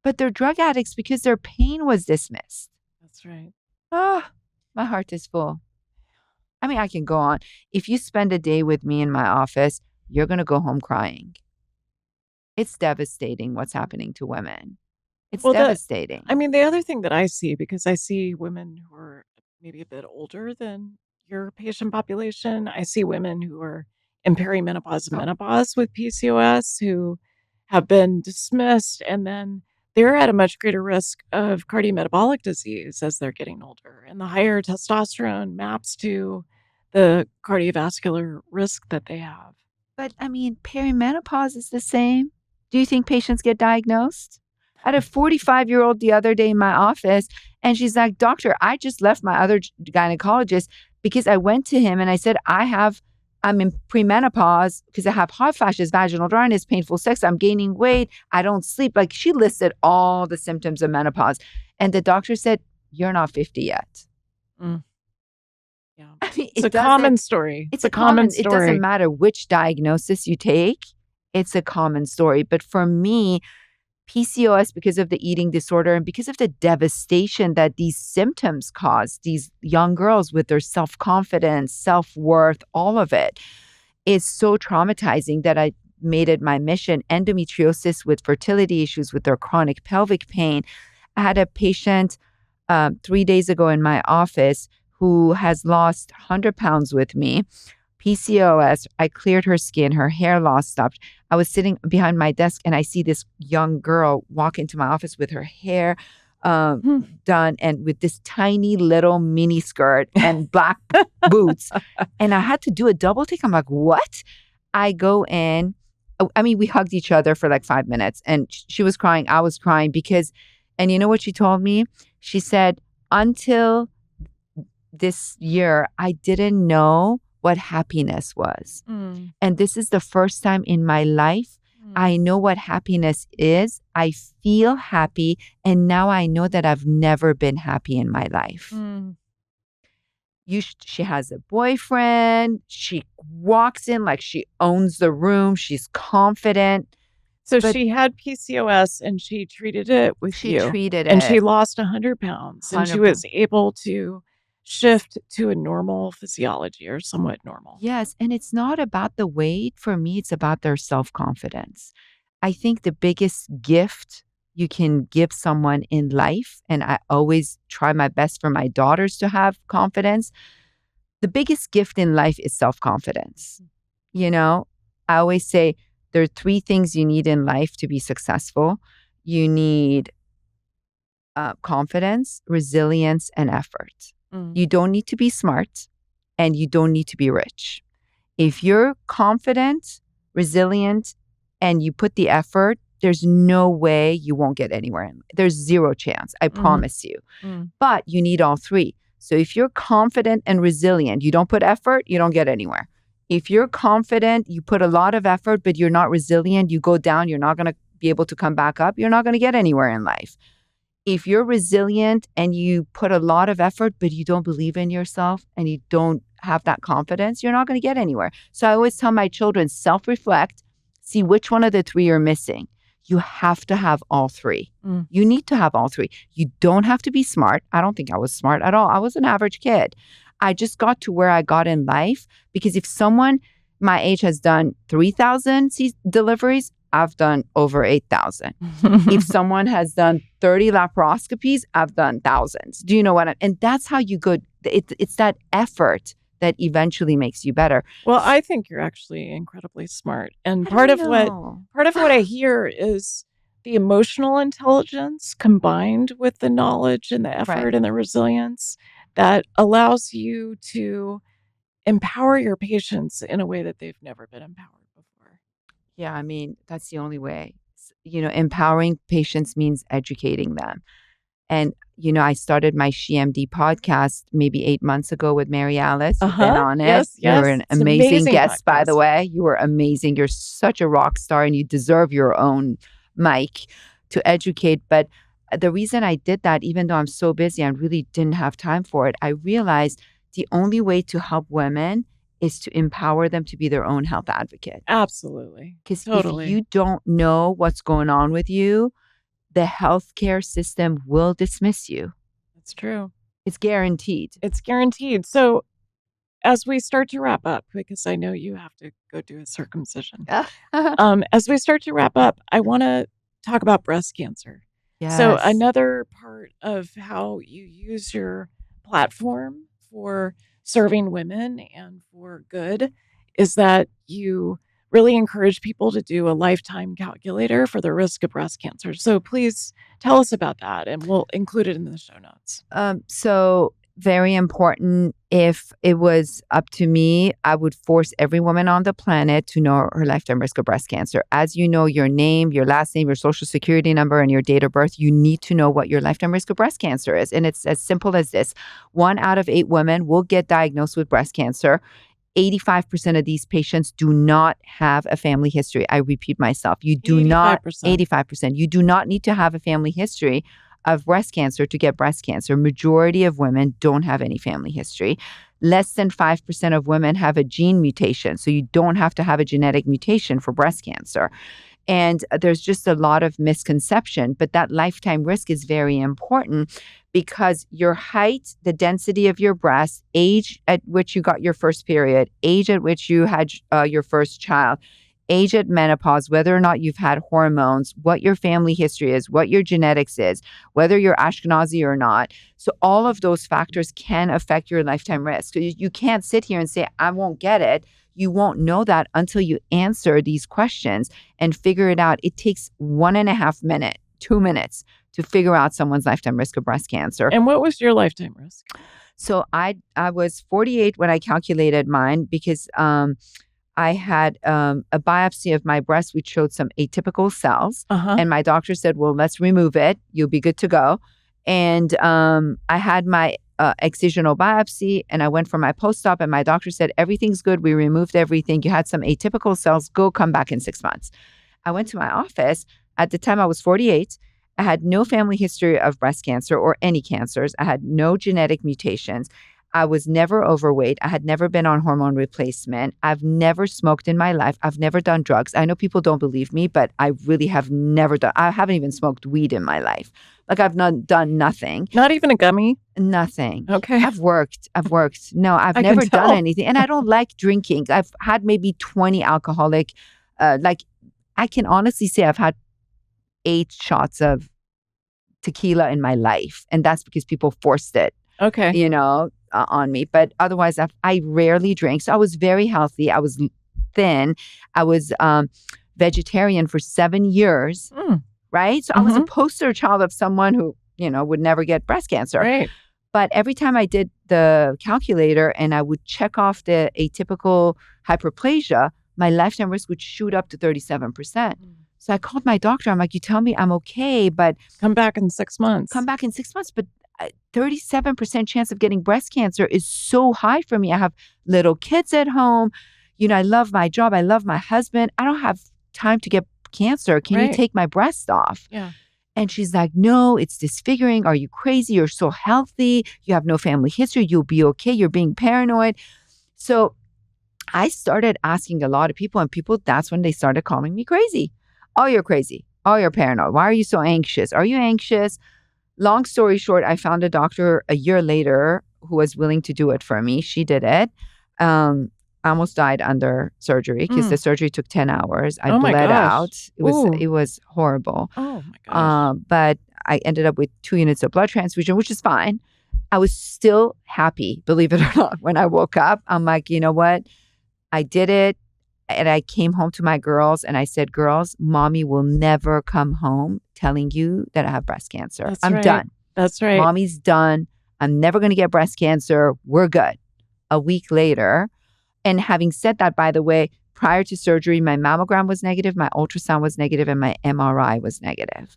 But they're drug addicts because their pain was dismissed. That's right. Ah, my heart is full. I mean, I can go on. If you spend a day with me in my office, you're going to go home crying. It's devastating what's happening to women. It's devastating. The other thing that I see, because I see women who are maybe a bit older than your patient population, I see women who are in perimenopause, menopause with PCOS who have been dismissed, and then they're at a much greater risk of cardiometabolic disease as they're getting older. And the higher testosterone maps to the cardiovascular risk that they have. But I mean, perimenopause is the same. Do you think patients get diagnosed? I had a 45-year-old the other day in my office, and she's like, doctor, I just left my other gynecologist because I went to him and I said, I'm in premenopause because I have hot flashes, vaginal dryness, painful sex, I'm gaining weight, I don't sleep. Like, she listed all the symptoms of menopause. And the doctor said, you're not 50 yet. Yeah. I mean, it's a common story. It's a common story. It doesn't matter which diagnosis you take. It's a common story. But for me, PCOS, because of the eating disorder and because of the devastation that these symptoms cause these young girls with their self-confidence, self-worth, all of it is so traumatizing that I made it my mission. Endometriosis with fertility issues, with their chronic pelvic pain. I had a patient 3 days ago in my office who has lost 100 pounds with me. PCOS, I cleared her skin, her hair loss stopped. I was sitting behind my desk and I see this young girl walk into my office with her hair done and with this tiny little mini skirt and black boots. And I had to do a double take. I'm like, what? I go in. I mean, we hugged each other for like 5 minutes and she was crying. I was crying because, and you know what she told me? She said, until this year, I didn't know what happiness was. And this is the first time in my life I know what happiness is. I feel happy. And now I know that I've never been happy in my life. She has a boyfriend. She walks in like she owns the room. She's confident. So she had PCOS and she treated it with you. She treated it. And she lost 100 pounds. And she was able to shift to a normal physiology or somewhat normal. Yes. And it's not about the weight. For me, it's about their self-confidence. I think the biggest gift you can give someone in life, and I always try my best for my daughters to have confidence, the biggest gift in life is self-confidence. You know, I always say there are 3 things you need in life to be successful. You need confidence, resilience, and effort. You don't need to be smart and you don't need to be rich. If you're confident, resilient, and you put the effort, there's no way you won't get anywhere. There's 0 chance. I promise you. But you need all 3. So if you're confident and resilient, you don't put effort, you don't get anywhere. If you're confident, you put a lot of effort, but you're not resilient, you go down, you're not going to be able to come back up, you're not going to get anywhere in life. If you're resilient and you put a lot of effort, but you don't believe in yourself and you don't have that confidence, you're not going to get anywhere. So I always tell my children, self-reflect, see which one of the three you're missing. You have to have all three. You need to have all three. You don't have to be smart. I don't think I was smart at all. I was an average kid. I just got to where I got in life because if someone my age has done 3,000 deliveries, I've done over 8,000. If someone has done 30 laparoscopies, I've done thousands. Do you know what? And that's how you go. It's that effort that eventually makes you better. Well, I think you're actually incredibly smart. And part of what I hear is the emotional intelligence combined with the knowledge and the effort and the resilience that allows you to empower your patients in a way that they've never been empowered before. Yeah, I mean, that's the only way. Empowering patients means educating them. And, I started my SheMD podcast maybe 8 months ago with Mary Alice. You've been on it. Yes. You were an It's amazing guest, podcast. by the way. You were amazing. You're such a rock star and you deserve your own mic to educate. But the reason I did that, even though I'm so busy, I really didn't have time for it. I realized the only way to help women is to empower them to be their own health advocate. Absolutely. Because if you don't know what's going on with you, the healthcare system will dismiss you. That's true. It's guaranteed. It's guaranteed. So as we start to wrap up, because I know you have to go do a circumcision. As we start to wrap up, I want to talk about breast cancer. Yes. So another part of how you use your platform for serving women and for good is that you really encourage people to do a lifetime calculator for the risk of breast cancer. So please tell us about that, and we'll include it in the show notes. So very important. If it was up to me, I would force every woman on the planet to know her lifetime risk of breast cancer. As you know, your name, your last name, your social security number, and your date of birth, you need to know what your lifetime risk of breast cancer is. And it's as simple as this. 1 out of 8 women will get diagnosed with breast cancer. 85% of these patients do not have a family history. I repeat myself. You do 85%. not, 85%. You do not need to have a family history of breast cancer to get breast cancer. Majority of women don't have any family history. Less than 5% of women have a gene mutation. So you don't have to have a genetic mutation for breast cancer. And there's just a lot of misconception, but that lifetime risk is very important because your height, the density of your breast, age at which you got your first period, age at which you had your first child, age at menopause, whether or not you've had hormones, what your family history is, what your genetics is, whether you're Ashkenazi or not. So all of those factors can affect your lifetime risk. So you can't sit here and say, I won't get it. You won't know that until you answer these questions and figure it out. It takes 1.5 minutes, 2 minutes to figure out someone's lifetime risk of breast cancer. And what was your lifetime risk? So I was 48 when I calculated mine because I had a biopsy of my breast which showed some atypical cells. And my doctor said, well, let's remove it. You'll be good to go. And I had my excisional biopsy and I went for my post-op and my doctor said, everything's good. We removed everything. You had some atypical cells. Go come back in 6 months. I went to my office. At the time I was 48. I had no family history of breast cancer or any cancers. I had no genetic mutations. I was never overweight. I had never been on hormone replacement. I've never smoked in my life. I've never done drugs. I know people don't believe me, but I really have never done. I haven't even smoked weed in my life. Like I've not done nothing. Not even a gummy? Nothing. Okay. I've worked. No, I've never done anything. And I don't like drinking. I've had maybe 20 alcoholic, I can honestly say I've had 8 shots of tequila in my life. And that's because people forced it. Okay. On me. But otherwise, I rarely drink. So I was very healthy. I was thin. I was vegetarian for 7 years. Right? So I was a poster child of someone who, would never get breast cancer. Right. But every time I did the calculator and I would check off the atypical hyperplasia, my lifetime risk would shoot up to 37%. So I called my doctor. I'm like, you tell me I'm okay, but come back in 6 months. But 37% chance of getting breast cancer is so high for me. I have little kids at home. I love my job. I love my husband. I don't have time to get cancer. Can you take my breast off? Yeah. And she's like, no, it's disfiguring. Are you crazy? You're so healthy. You have no family history. You'll be okay. You're being paranoid. So I started asking a lot of people, and that's when they started calling me crazy. Oh, you're crazy. Oh, you're paranoid. Why are you so anxious? Are you anxious? Long story short, I found a doctor a year later who was willing to do it for me. She did it. I almost died under surgery because the surgery took 10 hours. I bled out. It was horrible. Oh my gosh. But I ended up with 2 units of blood transfusion, which is fine. I was still happy, believe it or not. When I woke up, I'm like, you know what? I did it. And I came home to my girls and I said, girls, mommy will never come home telling you that I have breast cancer. I'm done. That's right. Mommy's done. I'm never going to get breast cancer. We're good. A week later. And having said that, by the way, prior to surgery, my mammogram was negative, my ultrasound was negative, and my MRI was negative.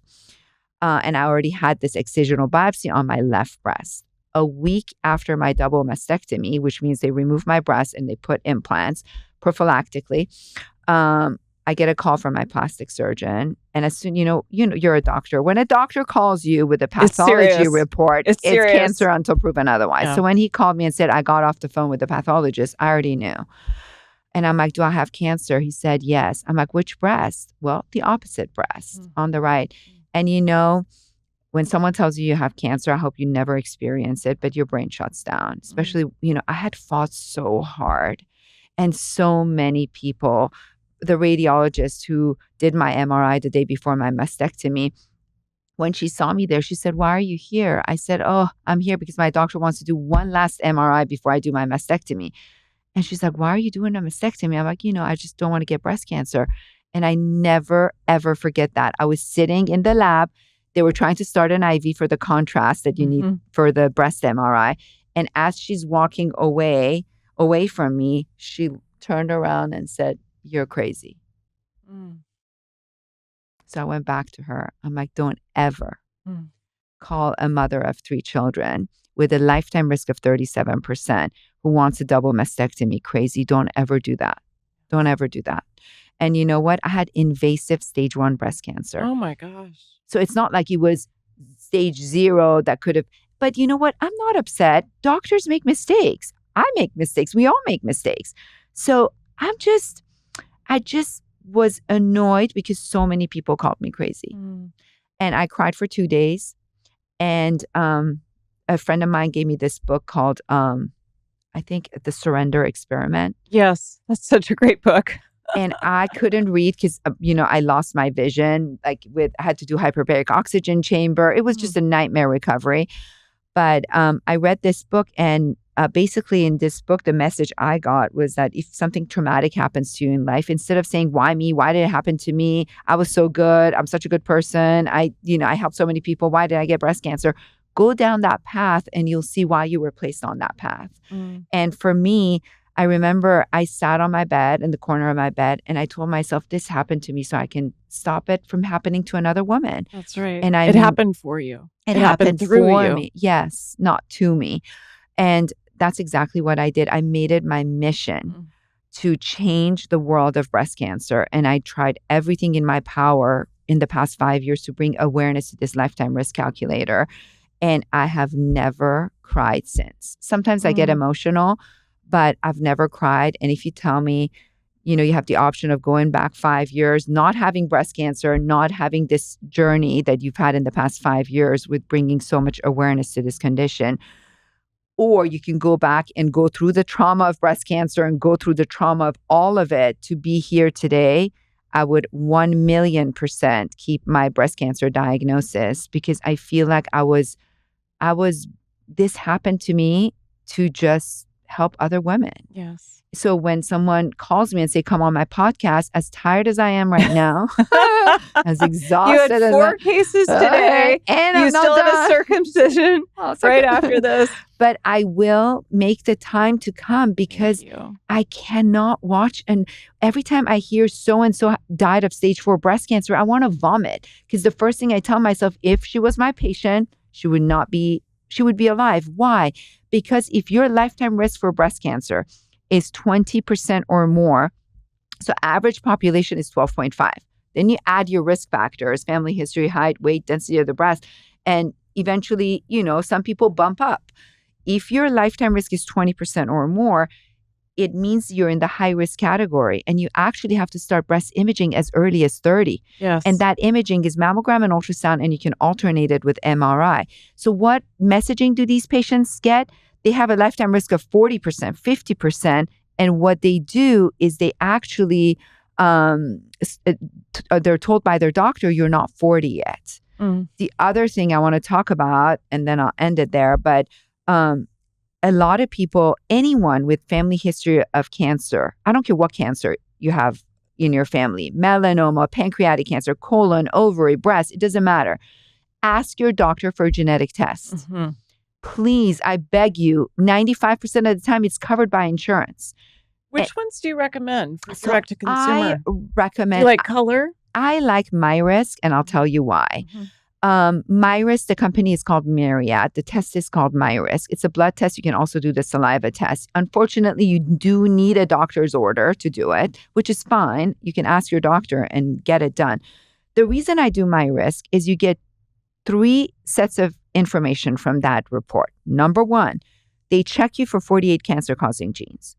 And I already had this excisional biopsy on my left breast. A week after my double mastectomy, which means they removed my breast and they put implants prophylactically, I get a call from my plastic surgeon. And as soon, you're a doctor. When a doctor calls you with a pathology report, it's cancer until proven otherwise. Yeah. So when he called me and said, I got off the phone with the pathologist, I already knew. And I'm like, do I have cancer? He said, yes. I'm like, which breast? Well, the opposite breast on the right. And when someone tells you have cancer, I hope you never experience it, but your brain shuts down. Especially, I had fought so hard. And so many people, the radiologist who did my MRI the day before my mastectomy, when she saw me there, she said, why are you here? I said, oh, I'm here because my doctor wants to do one last MRI before I do my mastectomy. And she's like, why are you doing a mastectomy? I'm like, I just don't want to get breast cancer. And I never, ever forget that. I was sitting in the lab. They were trying to start an IV for the contrast that you need for the breast MRI. And as she's walking away from me, she turned around and said, you're crazy. So I went back to her. I'm like, don't ever call a mother of 3 children with a lifetime risk of 37% who wants a double mastectomy crazy. Don't ever do that. Don't ever do that. And you know what? I had invasive stage 1 breast cancer. Oh my gosh. So it's not like it was stage 0 that could have, but you know what? I'm not upset. Doctors make mistakes. I make mistakes. We all make mistakes. So I just was annoyed because so many people called me crazy. And I cried for 2 days. And a friend of mine gave me this book called, I think, The Surrender Experiment. Yes, that's such a great book. And I couldn't read because, I lost my vision. I had to do hyperbaric oxygen chamber. It was just a nightmare recovery. But I read this book, and basically in this book, the message I got was that if something traumatic happens to you in life, instead of saying, why me? Why did it happen to me? I was so good. I'm such a good person. I helped so many people. Why did I get breast cancer? Go down that path and you'll see why you were placed on that path. And for me, I remember I sat on my bed in the corner of my bed and I told myself, this happened to me so I can stop it from happening to another woman. That's right. And it happened for you. It happened through for you. me. Yes, not to me. And that's exactly what I did. I made it my mission to change the world of breast cancer. And I tried everything in my power in the past 5 years to bring awareness to this lifetime risk calculator. And I have never cried since. Sometimes I get emotional, but I've never cried. And if you tell me, you have the option of going back 5 years, not having breast cancer, not having this journey that you've had in the past 5 years with bringing so much awareness to this condition, or you can go back and go through the trauma of breast cancer and go through the trauma of all of it to be here today, I would 1,000,000% keep my breast cancer diagnosis because I feel like this happened to me to just help other women. Yes. So when someone calls me and say, come on my podcast, as tired as I am right now, as exhausted. You had 4 cases today. And you still have a circumcision right after this. But I will make the time to come because I cannot watch. And every time I hear so-and-so died of stage 4 breast cancer, I want to vomit. Because the first thing I tell myself, if she was my patient, she would be alive. Why? Because if your lifetime risk for breast cancer is 20% or more, so average population is 12.5. Then you add your risk factors, family history, height, weight, density of the breast, and eventually, some people bump up. If your lifetime risk is 20% or more, it means you're in the high risk category, and you actually have to start breast imaging as early as 30. Yes. And that imaging is mammogram and ultrasound, and you can alternate it with MRI. So what messaging do these patients get? They have a lifetime risk of 40%, 50%. And what they do is they actually, they're told by their doctor, you're not 40 yet. The other thing I want to talk about, and then I'll end it there, but a lot of people, anyone with family history of cancer, I don't care what cancer you have in your family, melanoma, pancreatic cancer, colon, ovary, breast, it doesn't matter. Ask your doctor for a genetic test. Please, I beg you, 95% of the time it's covered by insurance. Which ones do you recommend for direct to consumer? I recommend. Do you like color? I like MyRisk, and I'll tell you why. MyRisk, the company is called Myriad. The test is called MyRisk. It's a blood test. You can also do the saliva test. Unfortunately, you do need a doctor's order to do it, which is fine. You can ask your doctor and get it done. The reason I do MyRisk is you get 3 sets of information from that report. Number 1, they check you for 48 cancer-causing genes.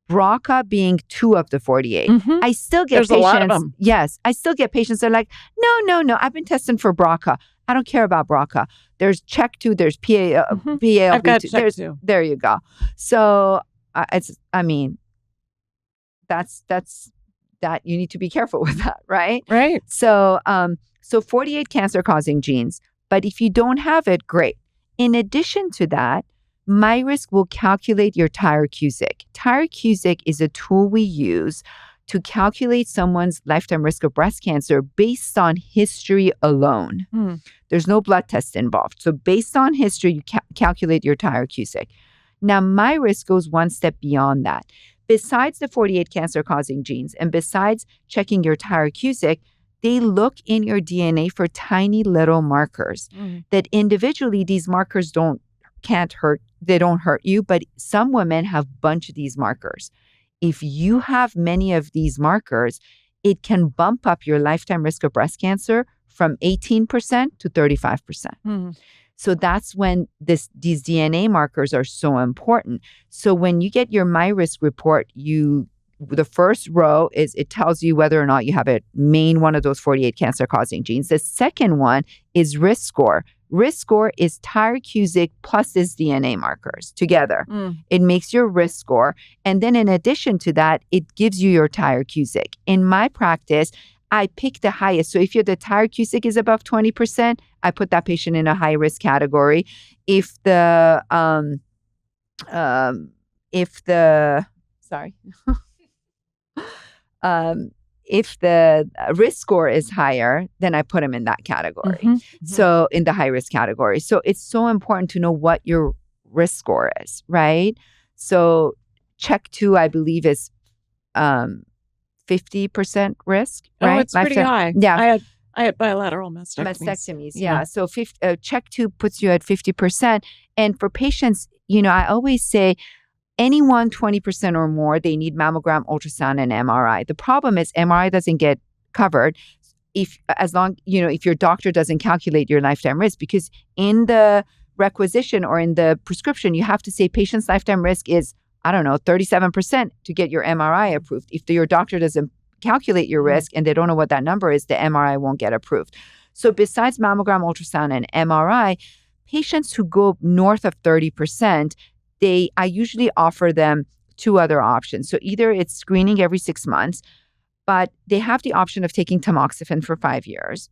BRCA being 2 of the 48. I still get There's patients. A lot of them. Yes, I still get patients that are like, no, I've been testing for BRCA. I don't care about BRCA. There's CHEK2, there's PALB2. I've got CHEK2. There you go. So that's that you need to be careful with that, right? Right. So 48 cancer-causing genes. But if you don't have it, great. In addition to that, MyRisk will calculate your Tyrer-Cuzick. Tyrer-Cuzick is a tool we use to calculate someone's lifetime risk of breast cancer based on history alone. There's no blood test involved. So based on history, you calculate your Tyrer-Cuzick. Now, MyRisk goes one step beyond that. Besides the 48 cancer-causing genes and besides checking your Tyrer-Cuzick, they look in your DNA for tiny little markers that individually these markers can't hurt. They don't hurt you, but some women have a bunch of these markers. If you have many of these markers, it can bump up your lifetime risk of breast cancer from 18% to 35%. So that's when these DNA markers are so important. So when you get your MyRisk report, the first row is it tells you whether or not you have a main one of those 48 cancer-causing genes. The second one is risk score. Risk score is Tyrer-Cuzick plus its DNA markers together. It makes your risk score. And then in addition to that, it gives you your Tyrer-Cuzick. In my practice, I pick the highest. So if the Tyrer-Cuzick is above 20%, I put that patient in a high risk category. If the if the risk score is higher, then I put them in that category. So in the high risk category. So it's so important to know what your risk score is, right? So CHEK2, I believe, is 50% risk, right? Oh, it's pretty high. Yeah. I had bilateral mastectomies. Mastectomies, yeah. So CHEK2 puts you at 50%. And for patients, I always say, anyone 20% or more, they need mammogram, ultrasound, and MRI. The problem is MRI doesn't get covered if your doctor doesn't calculate your lifetime risk, because in the requisition or in the prescription, you have to say patient's lifetime risk is, 37% to get your MRI approved. If your doctor doesn't calculate your risk and they don't know what that number is, the MRI won't get approved. So besides mammogram, ultrasound, and MRI, patients who go north of 30%, I usually offer them 2 other options. So either it's screening every 6 months, but they have the option of taking tamoxifen for 5 years.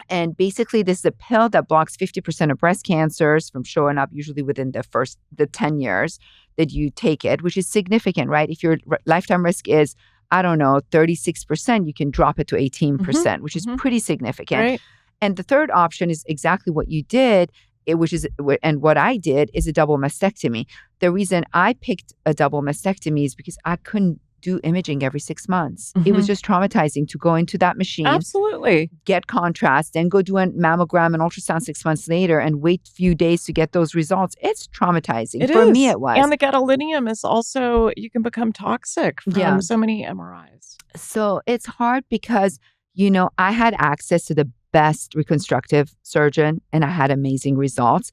And basically, this is a pill that blocks 50% of breast cancers from showing up usually within the 10 years that you take it, which is significant, right? If your lifetime risk is, 36%, you can drop it to 18%, which is pretty significant. Right. And the third option is exactly what you did, and what I did is a double mastectomy. The reason I picked a double mastectomy is because I couldn't do imaging every 6 months. It was just traumatizing to go into that machine. Absolutely. Get contrast, then go do a mammogram and ultrasound 6 months later and wait a few days to get those results. It's traumatizing. For me, it was. And the gadolinium is also, you can become toxic from so many MRIs. So it's hard because I had access to the best reconstructive surgeon and I had amazing results.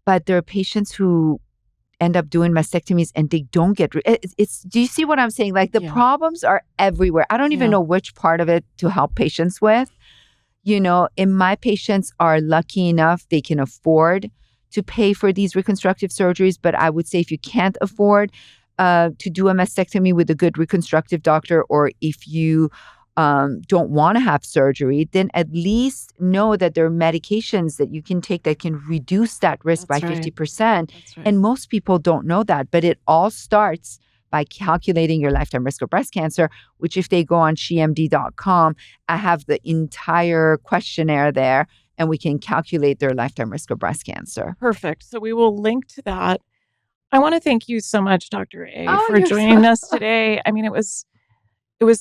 But there are patients who end up doing mastectomies and they don't get do you see what I'm saying? Like the problems are everywhere. I don't even know which part of it to help patients with. And my patients are lucky enough they can afford to pay for these reconstructive surgeries. But I would say if you can't afford to do a mastectomy with a good reconstructive doctor, or if you don't want to have surgery, then at least know that there are medications that you can take that can reduce that risk by 50%. And most people don't know that. But it all starts by calculating your lifetime risk of breast cancer, which if they go on shemd.com, I have the entire questionnaire there and we can calculate their lifetime risk of breast cancer. Perfect. So we will link to that. I want to thank you so much, Dr. A, for joining us today. I mean, it was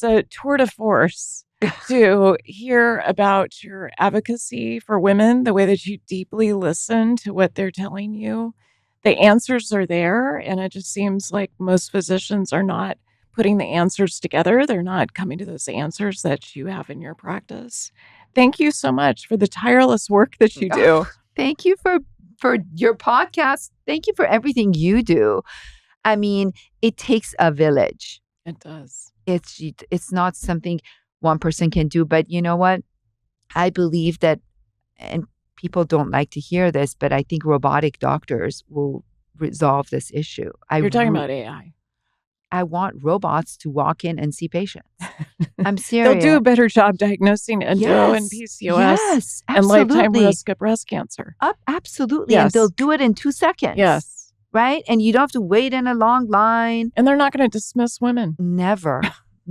a tour de force to hear about your advocacy for women, the way that you deeply listen to what they're telling you. The answers are there, and it just seems like most physicians are not putting the answers together. They're not coming to those answers that you have in your practice. Thank you so much for the tireless work that you do. Thank you for your podcast. Thank you for everything you do. I mean, it takes a village. It does. It's not something one person can do. But you know what? I believe that, and people don't like to hear this, but I think robotic doctors will resolve this issue. You're talking about AI. I want robots to walk in and see patients. I'm serious. They'll do a better job diagnosing endo and PCOS and lifetime risk of breast cancer. Absolutely. Yes. And they'll do it in 2 seconds. Yes. Right? And you don't have to wait in a long line. And they're not going to dismiss women. Never.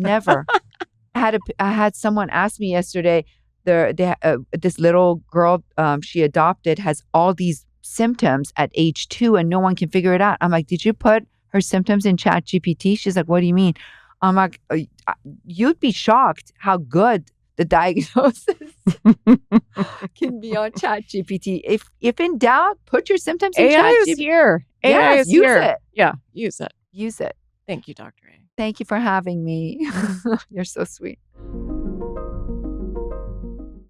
I had someone ask me yesterday, this little girl she adopted has all these symptoms at age 2 and no one can figure it out. I'm like, did you put her symptoms in ChatGPT? She's like, what do you mean? I'm like, you'd be shocked how good the diagnosis can be on ChatGPT. If in doubt, put your symptoms in ChatGPT. AI is here. AI is use here. It. Yeah, use it. Use it. Thank you, Dr. A. Thank you for having me. You're so sweet.